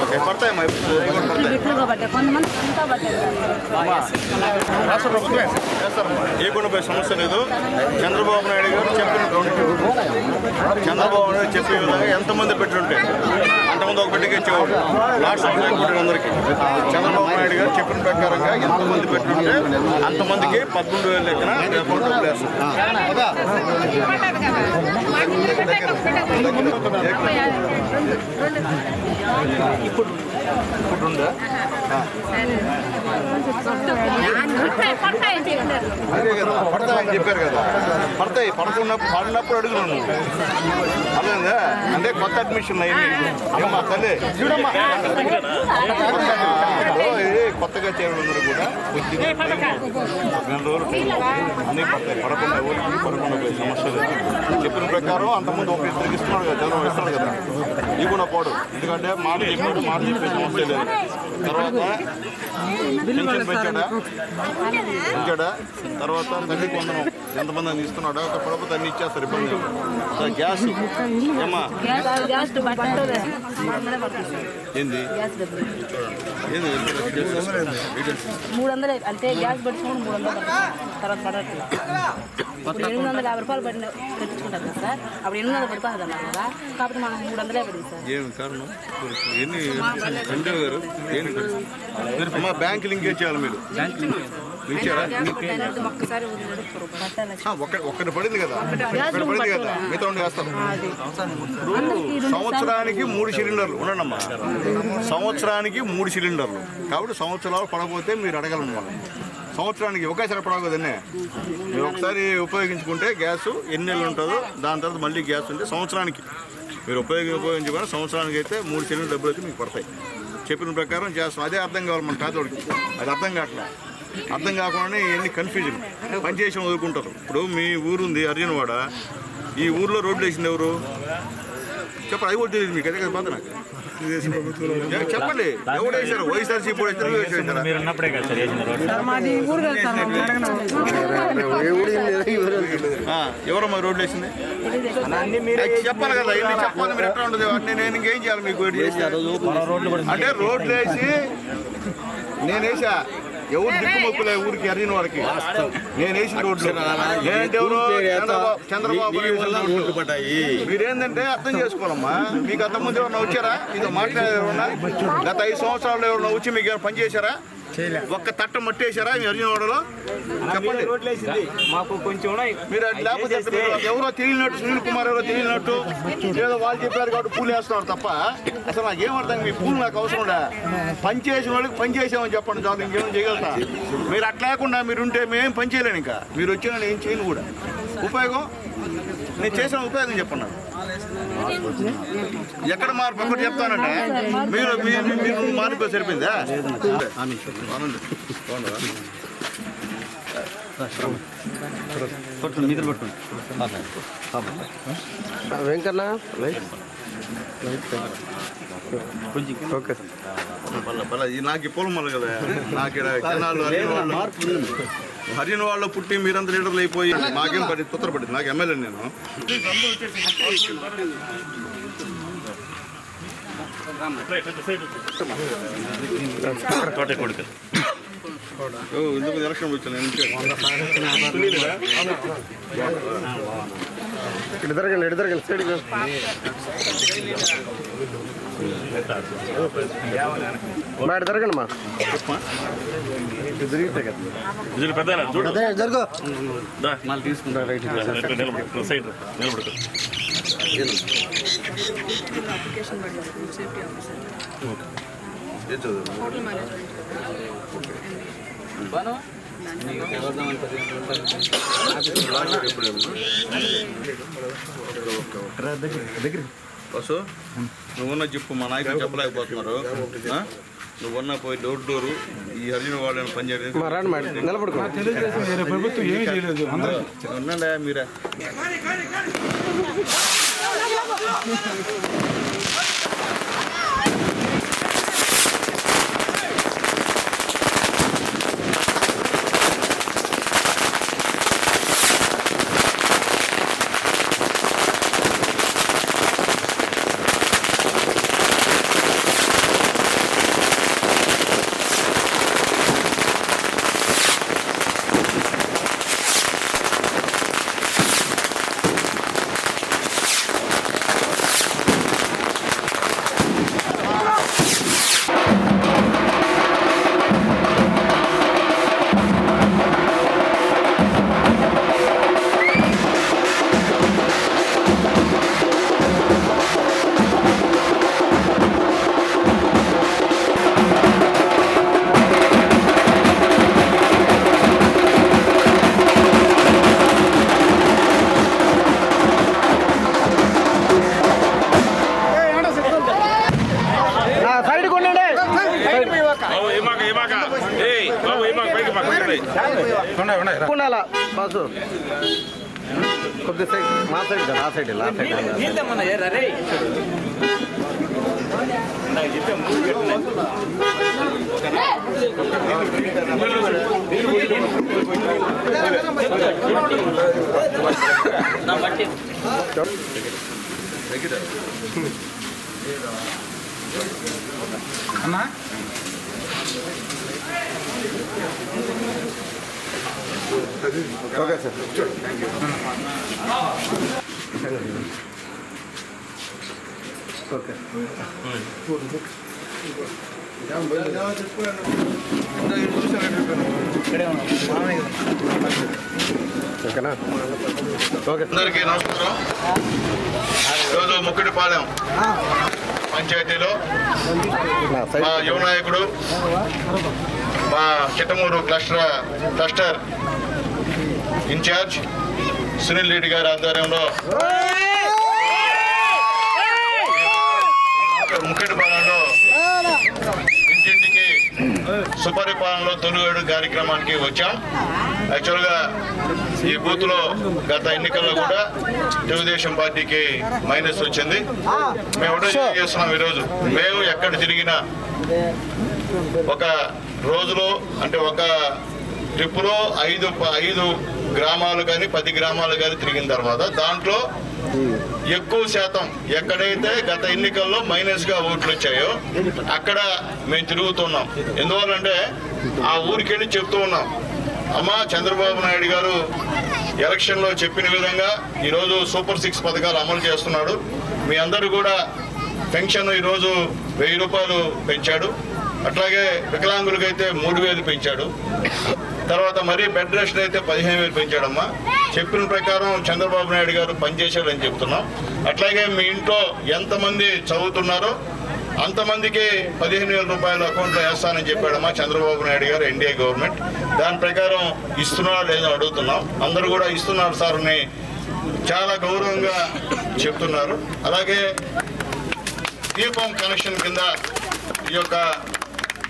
ఓకే పడతాయమ్మా. కొంతమంది అంతా పడ్డారు. రాష్ట్ర ప్రభుత్వమే చేస్తారమ్మా. ఏ కూడా సమస్య లేదు. చంద్రబాబు నాయుడు గారు చెప్పిన చంద్రబాబు నాయుడు చెప్పే విధంగా ఎంతమంది పెట్టుంటే అంతమంది ఒక పెట్టికి ఇచ్చేవాడు. లాస్ట్ అందరికీ చంద్రబాబు నాయుడు గారు చెప్పిన ప్రకారంగా ఎంతమంది పెట్టుంటే అంతమందికి 13,000 లెక్కన అకౌంట్ ఇప్పుడు ఉందా? అదే కదా పడతాయని చెప్పారు కదా. పడతాయి. పడినప్పుడు అడుగున్నాను అలాగా. అంటే కొత్త అడ్మిషన్ అయ్యింది. ఏమా తల్లి చూడమ్మా, కొత్తగా చేరులందరూ కూడా కొద్దిగా 2 రోజులు టైం అన్నీ పడతాయి. పడకుండా ఊరికి పడకుండా పోయే సమస్య లేదు. చెప్పిన ప్రకారం అంతకుముందు ఒక ఇద్దరికి ఇస్తున్నాడు కదా, చంద్రబాబు ఇస్తున్నాడు కదా. ఇవి కూడా పోడు. ఎందుకంటే మాట చెప్పాడు, మాట చెప్పే సమస్య లేదు. తర్వాత పెన్షన్ పెంచాడా, తర్వాత తల్లి కొందరం ఎంతమంది ఇస్తున్నాడా, ఒక ప్రభుత్వం అన్ని ఇచ్చేస్తారు. ఇబ్బంది గ్యాస్ ఏమా ఏంది 300 అంటే గ్యాస్ పట్టించుకుని 300 తర్వాత పడట్లేదు. ఇప్పుడు 850 రూపాయలు పెట్టించుకుంటారు కదా సార్. అప్పుడు 800 పడిపోతుంది అన్నారు కదా, కాబట్టి మనం 300 పడింది సార్. ఏమి కారణం? ఎన్ని సంజయ్ గారు అమ్మా బ్యాంక్ లింకేజ్ చేయాలి. మీరు ఇచ్చారా? ఒక్కటి పడింది కదా, ఒక్కటి పడింది కదా, మిగతా ఉండి వేస్తారు. సంవత్సరానికి 3 సిలిండర్లు ఉండమ్మా. సంవత్సరానికి 3 సిలిండర్లు కాబట్టి సంవత్సరాలు పడకపోతే మీరు అడగలను. మనం సంవత్సరానికి ఒకేసారి పడకూడదనే. మీరు ఒకసారి ఉపయోగించుకుంటే గ్యాస్ ఎన్ని నెలలు ఉంటుందో దాని తర్వాత మళ్ళీ గ్యాస్ ఉంటే సంవత్సరానికి మీరు ఉపయోగించుకుని సంవత్సరానికి అయితే 3 సిలిండర్ డబ్బులు అయితే మీకు పడతాయి. చెప్పిన ప్రకారం చేస్తాం. అదే అర్థం కావాలి మన పేదోడికి. అది అర్థం కావట్లా. అర్థం కాకుండానే ఇవన్నీ కన్ఫ్యూజన్ పనిచేసి వదులుకుంటారు. ఇప్పుడు మీ ఊరుంది అర్జునవాడ, ఈ ఊర్లో రోడ్లు వేసింది ఎవరు చెప్పండి? అది కూడా తెలియదు మీకు. అదే కదా బాధ నాకు. చెప్పండి ఎవరు వేశారు? వైఎస్ఆర్సీ ఎవరమ్మా రోడ్లు వేసింది? చెప్పాలి కదా, ఇవన్నీ చెప్పాలి. మీరు ఎట్లా ఉంటుంది నేను ఇంకేం చేయాలి మీకు? అంటే రోడ్లు వేసి నేను వేసా, ఎవరు దిక్కుమొక్కులే ఊరికి అరిగిన వాడికి నేను వేసిన రోడ్లు. నేనంటే ఎవరు? చంద్రబాబు. మీరేంటంటే అర్థం చేసుకోవాలమ్మా. మీకు అంతకుముందు ఎవరన్నా వచ్చారా? మీతో మాట్లాడేవారన్నా? గత 5 సంవత్సరాలు ఎవరన్నా వచ్చి మీకు పని చేశారా? ఒక్క తట్ట మట్టేశారా మీ అర్జునవాడలో? చెప్పండి. మాకు కొంచెం మీరు అది లేకపోతే ఎవరో తెలియనట్టు, సునీల్ కుమార్ ఎవరో తెలియనట్టు ఏదో వాళ్ళు చెప్పారు కాబట్టి పూలు వేస్తున్నారు తప్ప అసలు నాకేమర్థం. మీ పూలు నాకు అవసరం ఉండే. పని చేసిన వాళ్ళకి పని చేసామని చెప్పండి చాలు, ఇంకేమో చేయగలుగుతా. మీరు అట్లా లేకుండా మీరు ఉంటే మేము పని చేయలేను. ఇంకా మీరు వచ్చినా నేను చేయను కూడా. ఉపయోగం నేను చేసిన ఉపయోగం చెప్పండి. ఎక్కడ మార్పు ఒకటి చెప్తానంటే మీరు మీరు మారిపోయి సరిపోయిందా? వెంకన్న ఓకే నాకు పొలం మళ్ళీ కదా. నాకు జనాలు హరియాణ వాళ్ళు పుట్టి మీరంతా లీడర్లు అయిపోయి మాకేం పడి పుత్ర పడింది. నాకు ఎమ్మెల్యే నేను. ఇందుకు ఎలక్షన్ వచ్చాను. ఇటు జరగండి సైడ్కి. మా ఇటు జరగండి. మా జరిగితే కదా జరుగు మళ్ళీ తీసుకుంటా. Right side నిలబడుకో. బస్సు నువ్వున్న చెప్పు, మా నాయకులు చెప్పలేకపోతున్నారు. నువ్వున్న పోయి డోర్ డోరు ఈ హరిజన వాళ్ళని పనిచేయడం నిలబడుకో. ప్రభుత్వం ఏమీ చేయలేదు. ఉన్నాడా మీరా? ఉండాలా బాసు కొద్ది సైడ్ మా సైడ్ ఆ సైడ్ ఆ సైడ్ అన్నా ఓకే సార్. ఓకే ఓకేనా? ఓకే. అందరికీ నమస్కారం. ఈరోజు ముక్కిడిపాలెం పంచాయతీలో మా యువ నాయకుడు, మా చిట్టమూరు క్లస్టర్ ఇన్ఛార్జ్ సునీల్ రెడ్డి గారి ఆధ్వర్యంలో ముక్కిడిపాలెంలో ఇంటింటికి సుపరిపాలనలో తొలి ఏడు కార్యక్రమానికి వచ్చాం. యాక్చువల్గా ఈ బూత్లో గత ఎన్నికల్లో కూడా తెలుగుదేశం పార్టీకి మైనస్ వచ్చింది. మేము ఒకటే చేస్తున్నాం. ఈరోజు మేము ఎక్కడ తిరిగినా ఒక రోజులో అంటే ఒక ట్రిప్పులో 5 గ్రామాలు కానీ 10 గ్రామాలు కానీ తిరిగిన తర్వాత దాంట్లో ఎక్కువ శాతం ఎక్కడైతే గత ఎన్నికల్లో మైనస్గా ఓట్లు వచ్చాయో అక్కడ మేము తిరుగుతున్నాం. ఎందువల్లంటే ఆ ఊరికెళ్ళి చెప్తూ ఉన్నాం, అమ్మ చంద్రబాబు నాయుడు గారు ఎలక్షన్లో చెప్పిన విధంగా ఈరోజు సూపర్ 6 పథకాలు అమలు చేస్తున్నాడు. మీ అందరూ కూడా పెన్షన్ ఈరోజు 1000 రూపాయలు పెంచాడు. అట్లాగే వికలాంగులకైతే 3,000 పెంచాడు. తర్వాత మరీ బెడ్ రెస్ట్ అయితే 15,000 పెంచాడమ్మా. చెప్పిన ప్రకారం చంద్రబాబు నాయుడు గారు పనిచేశాడని చెప్తున్నాం. అట్లాగే మీ ఇంట్లో ఎంతమంది చదువుతున్నారో అంతమందికి 15,000 రూపాయలు అకౌంట్లో వేస్తానని చెప్పాడమ్మా చంద్రబాబు నాయుడు గారు, ఎన్డీఏ గవర్నమెంట్. దాని ప్రకారం ఇస్తున్నారా లేదో అడుగుతున్నాం. అందరూ కూడా ఇస్తున్నారు సార్ అని చాలా గౌరవంగా చెప్తున్నారు. అలాగే దీపం కనెక్షన్ కింద ఈ యొక్క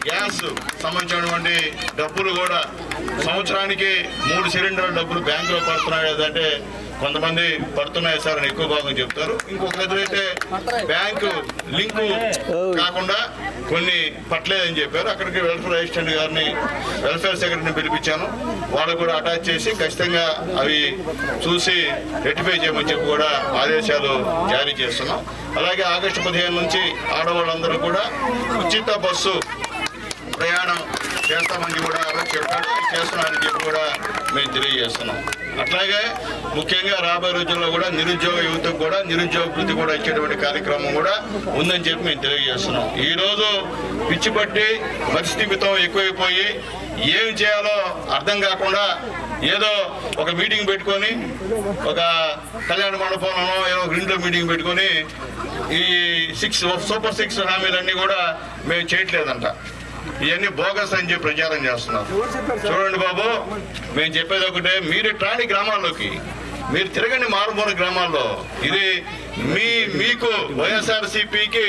గ్యాస్ సంబంధించినటువంటి డబ్బులు కూడా సంవత్సరానికి 3 సిలిండర్ల డబ్బులు బ్యాంకులో పడుతున్నాయి కదంటే కొంతమంది పడుతున్నాయి సార్ అని ఎక్కువ భాగం చెప్తారు. ఇంకొక ఎదురైతే బ్యాంకు లింకు కాకుండా కొన్ని పట్టలేదని చెప్పారు. అక్కడికి వెల్ఫేర్ అసిస్టెంట్ గారిని, వెల్ఫేర్ సెక్రటరీని పిలిపించాను. వాళ్ళు కూడా అటాచ్ చేసి ఖచ్చితంగా అవి చూసి రెక్టిఫై చేయమని చెప్పి కూడా ఆదేశాలు జారీ చేస్తున్నాం. అలాగే ఆగస్టు 15 నుంచి ఆడవాళ్ళందరూ కూడా ఉచిత బస్సు ప్రయాణం చేస్తామని కూడా చెప్పాడు. చేస్తున్నారని చెప్పి కూడా మేము తెలియజేస్తున్నాం. అట్లాగే ముఖ్యంగా రాబోయే రోజుల్లో కూడా నిరుద్యోగ యువతకు కూడా నిరుద్యోగ వృత్తి కూడా ఇచ్చేటువంటి కార్యక్రమం కూడా ఉందని చెప్పి మేము తెలియజేస్తున్నాం. ఈరోజు పిచ్చి పట్టి పరిస్థితితో ఎక్కువైపోయి ఏం చేయాలో అర్థం కాకుండా ఏదో ఒక మీటింగ్ పెట్టుకొని ఒక కళ్యాణ మండపంలో ఏదో ఇంట్లో మీటింగ్ పెట్టుకొని ఈ సూపర్ 6 హామీలన్నీ కూడా మేము చేయట్లేదంట. ఇవన్నీ బోగస్ అని చెప్పి ప్రచారం చేస్తున్నారు. చూడండి బాబు, మేము చెప్పేది ఒకటే, మీరు రాని గ్రామాల్లోకి మీరు తిరగండి, మారుమూల గ్రామాల్లో. ఇది మీకు వైఎస్ఆర్సీపీకి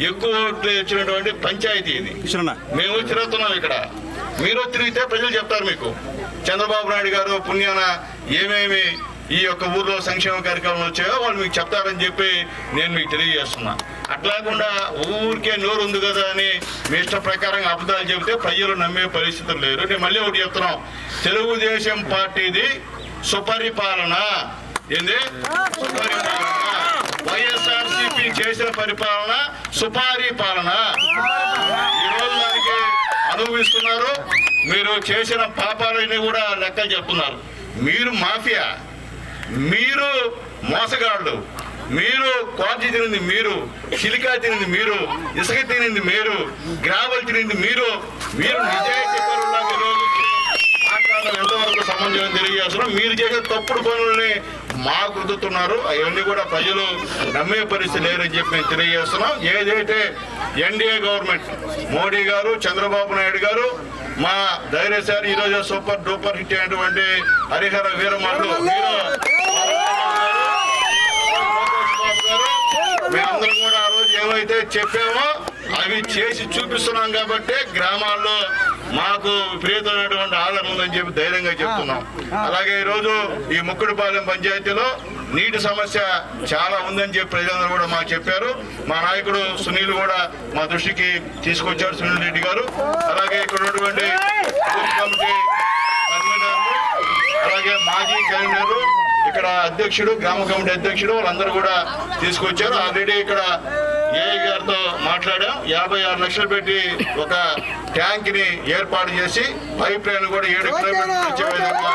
ఎక్కువ ఓట్లు ఇచ్చినటువంటి పంచాయతీ ఇది. మేము తిరుగుతున్నాం ఇక్కడ. మీరు తిరిగితే ప్రజలు చెప్తారు మీకు చంద్రబాబు నాయుడు గారు పుణ్యాన ఏమేమి ఈ యొక్క ఊర్లో సంక్షేమ కార్యక్రమాలు వచ్చాయో వాళ్ళు మీకు చెప్తారని చెప్పి నేను మీకు తెలియజేస్తున్నా. అట్లాకుండా ఊరికే నోరు ఉంది కదా అని మీ ఇష్ట ప్రకారంగా అబద్ధాలు చెబితే ప్రజలు నమ్మే పరిస్థితులు లేరు. నేను మళ్ళీ ఒకటి చెప్తున్నాం, తెలుగుదేశం పార్టీది సుపరిపాలన. ఏంది సుపరిపాలన? వైఎస్ఆర్సీపీ చేసిన పరిపాలన సుపారీ పాలన. ఈరోజు దానికి అనుభవిస్తున్నారు. మీరు చేసిన పాపాలని కూడా లెక్కలు చెప్తున్నారు. మీరు మాఫియా, మీరు మోసగాళ్ళు, మీరు క్వాలిటీ తినింది మీరు, సిలికా తినింది మీరు, ఇసుక తినింది మీరు, గ్రావెల్ తినింది మీరు. మీరు నిజాయితీ పరులాగా మాట్లాడడం ఎంతవరకు సంబంధం తెలియజేస్తున్నాం. మీరు చేసే తప్పుడు పనులని మాకు రుద్దుతున్నారు. అవన్నీ కూడా ప్రజలు నమ్మే పరిస్థితి లేరని చెప్పి మేము తెలియజేస్తున్నాం. ఏదైతే ఎన్డీఏ గవర్నమెంట్ మోడీ గారు, చంద్రబాబు నాయుడు గారు మా ధైర్యశాలి ఈరోజు సూపర్ డూపర్ హిట్ అయినటువంటి హరిహర వీరమల్లు మేమందరం కూడా ఆ రోజు ఏమైతే చెప్పామో అవి చేసి చూపిస్తున్నాం కాబట్టి గ్రామాల్లో మాకు విపరీతమైనటువంటి ఆదరణ ఉందని చెప్పి ధైర్యంగా చెప్తున్నాం. అలాగే ఈరోజు ఈ ముక్కుడిపాలెం పంచాయతీలో నీటి సమస్య చాలా ఉందని చెప్పి ప్రజలందరూ కూడా మాకు చెప్పారు. మా నాయకుడు సునీల్ కూడా మా దృష్టికి తీసుకొచ్చారు, సునీల్ రెడ్డి గారు. అలాగే ఇక్కడ ఉన్నటువంటి కమిటీ కన్వీనర్లు, అలాగే మాజీ కన్వీనర్, ఇక్కడ అధ్యక్షుడు, గ్రామ కమిటీ అధ్యక్షుడు, వాళ్ళందరూ కూడా తీసుకొచ్చారు. ఆల్రెడీ ఇక్కడ ఏఐ గారితో మాట్లాడాం. 56 లక్షలు పెట్టి ఒక ట్యాంక్ ని ఏర్పాటు చేసి పైప్ లైన్ కూడా 7 కిలోమీటర్లు వచ్చే విధంగా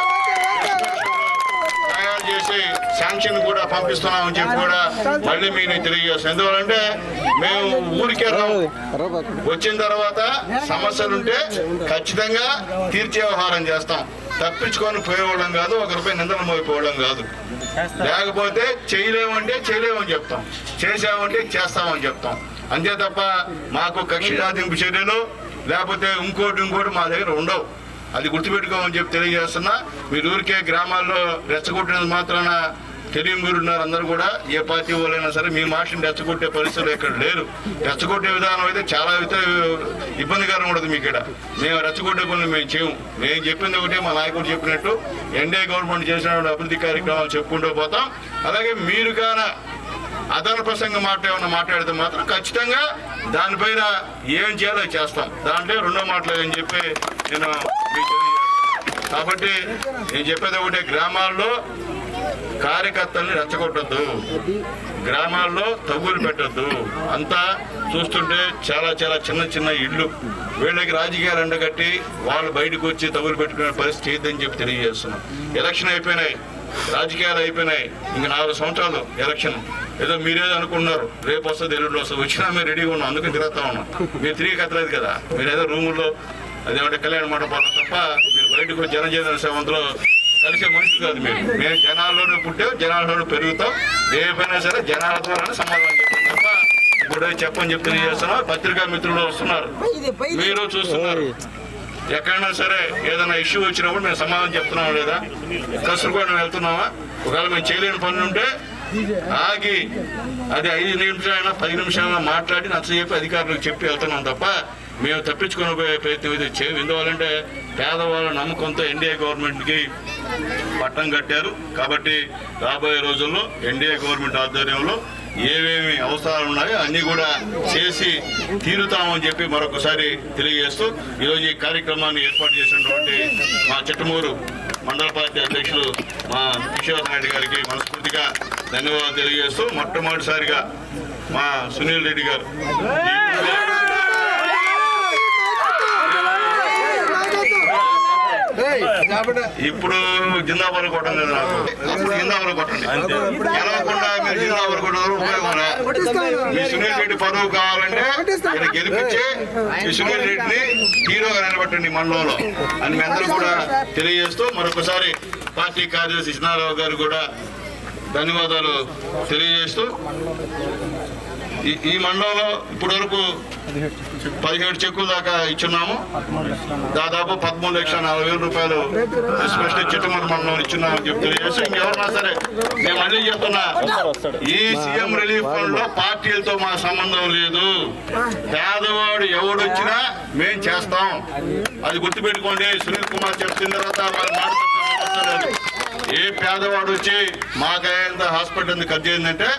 తయారు చేసి శాంక్షన్ కూడా పంపిస్తున్నామని చెప్పి కూడా మళ్ళీ మీకు తెలియజేస్తాం. ఎందువల్లంటే మేము ఊరికే వచ్చిన తర్వాత సమస్యలుంటే ఖచ్చితంగా తీర్చే వ్యవహారం చేస్తాం. తప్పించుకొని పోయేవాళ్ళం కాదు, ఒక రూపాయి నిందన మోయిపోవడం కాదు. లేకపోతే చేయలేమంటే చేయలేమని చెప్తాం, చేసామంటే చేస్తామని చెప్తాం. అంతే తప్ప మాకు కక్ష సాధింపు చర్యలు లేకపోతే ఇంకోటి మా దగ్గర ఉండవు. అది గుర్తుపెట్టుకోమని చెప్పి తెలియజేస్తున్నా. మీరు ఊరికే గ్రామాల్లో రెచ్చగొట్టినది మాత్రాన తెలియమీరున్నారు అందరూ కూడా. ఏ పార్టీ వాళ్ళైనా సరే మీ మాటని రెచ్చగొట్టే పరిస్థితులు ఇక్కడ లేరు. రెచ్చగొట్టే విధానం అయితే చాలా ఇబ్బందికరంగా ఉండదు మీకు ఇక్కడ. మేము రెచ్చగొట్టే పనులు మేము చేయము. మేము చెప్పింది ఒకటే, మా నాయకుడు చెప్పినట్టు ఎన్డీఏ గవర్నమెంట్ చేసిన అభివృద్ధి కార్యక్రమాలు చెప్పుకుంటూ పోతాం. అలాగే మీరు కాన అదన ప్రసంగం ఏమన్నా మాట్లాడితే మాత్రం ఖచ్చితంగా దానిపైన ఏం చేయాలో చేస్తాం. దాంట్లో రెండో మాటలేదని చెప్పి నేను మీకు తెలియజేస్తాను. కాబట్టి నేను చెప్పేది ఒకటే, గ్రామాల్లో కార్యకర్తల్ని రెచ్చగొట్టద్దు, గ్రామాల్లో తగ్గులు పెట్టద్దు. అంతా చూస్తుంటే చాలా చాలా చిన్న ఇళ్ళు, వీళ్ళకి రాజకీయాలు ఎండగట్టి వాళ్ళు బయటకు వచ్చి తగులు పెట్టుకునే పరిస్థితి ఏదని చెప్పి తెలియజేస్తున్నాం. ఎలక్షన్ అయిపోయినాయి, రాజకీయాలు అయిపోయినాయి, ఇంక 4 సంవత్సరాలు ఎలక్షన్. ఏదో మీరేదో అనుకున్నారు రేపు వస్తుంది ఎల్లుండి వస్తుంది, వచ్చినా మేము రెడీగా ఉన్నాం, అందుకే తిరుగుతా ఉన్నాం. మీరు తిరిగి కట్టలేదు కదా, మీరు ఏదో రూముల్లో అదేమంటే కళ్యాణ మండపాలు తప్ప మీరు బయటకు వచ్చి జనజీవన సేవంలో కలిసే మనుషులు కాదు. మేము జనాల్లోనే పుట్టాం, జనాల్లోనే పెరుగుతాం. ఏమైనా సరే జనాల ద్వారానే సమాధానం చెప్తాం తప్ప ఇప్పుడు చెప్పని చెప్తే చేస్తున్నాం. పత్రికా మిత్రులు వస్తున్నారు, మీరు చూస్తున్నారు. ఎక్కడైనా సరే ఏదైనా ఇష్యూ వచ్చినప్పుడు మేము సమాధానం చెప్తున్నామా లేదా? కసురుకోవడం వెళ్తున్నామా? ఒకవేళ మేము చేయలేని పనులు ఉంటే ఆగి అది 5 నిమిషాలైనా 10 నిమిషాలైనా మాట్లాడి నచ్చజెప్పి అధికారులకు చెప్పి వెళ్తున్నాం తప్ప మేము తప్పించుకొని పోయే ప్రయత్నం ఇది చేయము. ఎందువల్లంటే పేదవాళ్ళ నమ్మకంతో ఎన్డీఏ గవర్నమెంట్కి పట్టం కట్టారు. కాబట్టి రాబోయే రోజుల్లో ఎన్డీఏ గవర్నమెంట్ ఆధ్వర్యంలో ఏమేమి అవసరాలు ఉన్నాయో అన్నీ కూడా చేసి తీరుతామని చెప్పి మరొకసారి తెలియజేస్తూ ఈరోజు ఈ కార్యక్రమాన్ని ఏర్పాటు చేసినటువంటి మా చిట్టమూరు మండల పార్టీ అధ్యక్షులు మా కిషోర్ నాయుడు గారికి మనస్ఫూర్తిగా ధన్యవాదాలు తెలియజేస్తూ మొట్టమొదటిసారిగా మా సునీల్ రెడ్డి గారు ఇప్పుడు జిందాబాద్ కొట్టండి లేదు నాకు, అప్పుడు జిందాబాద్ కొట్టండి. గెలవకుండా మీరు జిందాబాద్ కొట్టడం ఉపయోగం. మీ సునీల్ రెడ్డి పదవి కావాలంటే ఇక్కడ గెలిపించి మీ సునీల్ రెడ్డిని హీరోగా నిలబెట్టండి మండలంలో అని మీ అందరూ కూడా తెలియజేస్తూ మరొకసారి పార్టీ కార్యదర్శి కృష్ణారావు గారు కూడా ధన్యవాదాలు తెలియజేస్తూ ఈ మండలంలో ఇప్పటి వరకు 17 చెక్కుల దాకా ఇచ్చున్నాము. దాదాపు 13,40,000 రూపాయలు ఎస్పెషల్లీ చిట్టమూరు మండలం ఇచ్చున్నామని చెప్పి తెలియజేసి ఇంకెవరన్నా సరే మేము మళ్ళీ చెప్తున్నా, ఈ సీఎం రిలీఫ్ ఫండ్ లో పార్టీలతో మా సంబంధం లేదు. పేదవాడు ఎవడొచ్చినా మేం చేస్తాం, అది గుర్తుపెట్టుకోండి. సునీల్ కుమార్ చెప్పిన తర్వాత వాళ్ళు మాట్లాడుతున్నారు. ఏ పేదవాడు వచ్చి మాకైనా హాస్పిటల్ ఎందుకు ఖర్చు అయిందంటే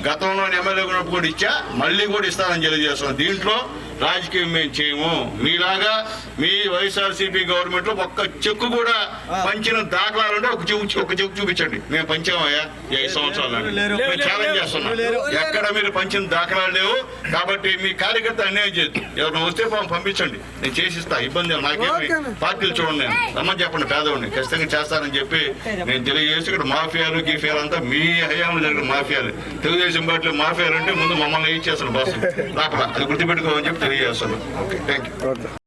గతంలో ఎమ్మెల్యే కూడా ఇచ్చా, మళ్ళీ కూడా ఇస్తానని తెలియజేస్తున్నాం. దీంట్లో రాజకీయం మేము చేయము. మీలాగా మీ వైఎస్ఆర్సీపీ గవర్నమెంట్ లో ఒక్క చెక్కు కూడా పంచిన దాఖలాలుంటే ఒక చెక్కు చూపించండి. మేము పంచామయ్యా ఈ 5 సంవత్సరాలు మేము ఛాలెంజ్ చేస్తున్నాం. ఎక్కడ మీరు పంచిన దాఖలాలు లేవు. కాబట్టి మీ కార్యకర్త అన్యాయం చేయొద్దు. ఎవరైనా వస్తే పంపించండి, నేను చేసిస్తా, ఇబ్బంది నాకేమి. పార్టీలు చూడండి, రమ్మని చెప్పండి, పేదవాడిని ఖచ్చితంగా చేస్తానని చెప్పి నేను తెలియజేసి ఇక్కడ మాఫియాలు గీఫియాలు అంతా మీ హయాంలో జరిగిన మాఫియాలు. తెలుగుదేశం పార్టీలో మాఫియాలు అంటే ముందు మమ్మల్ని ఏం చేస్తారు బాస్ లోపల, అది గుర్తుపెట్టుకోమని చెప్పి తెలియజేస్తాను. Okay, thank you.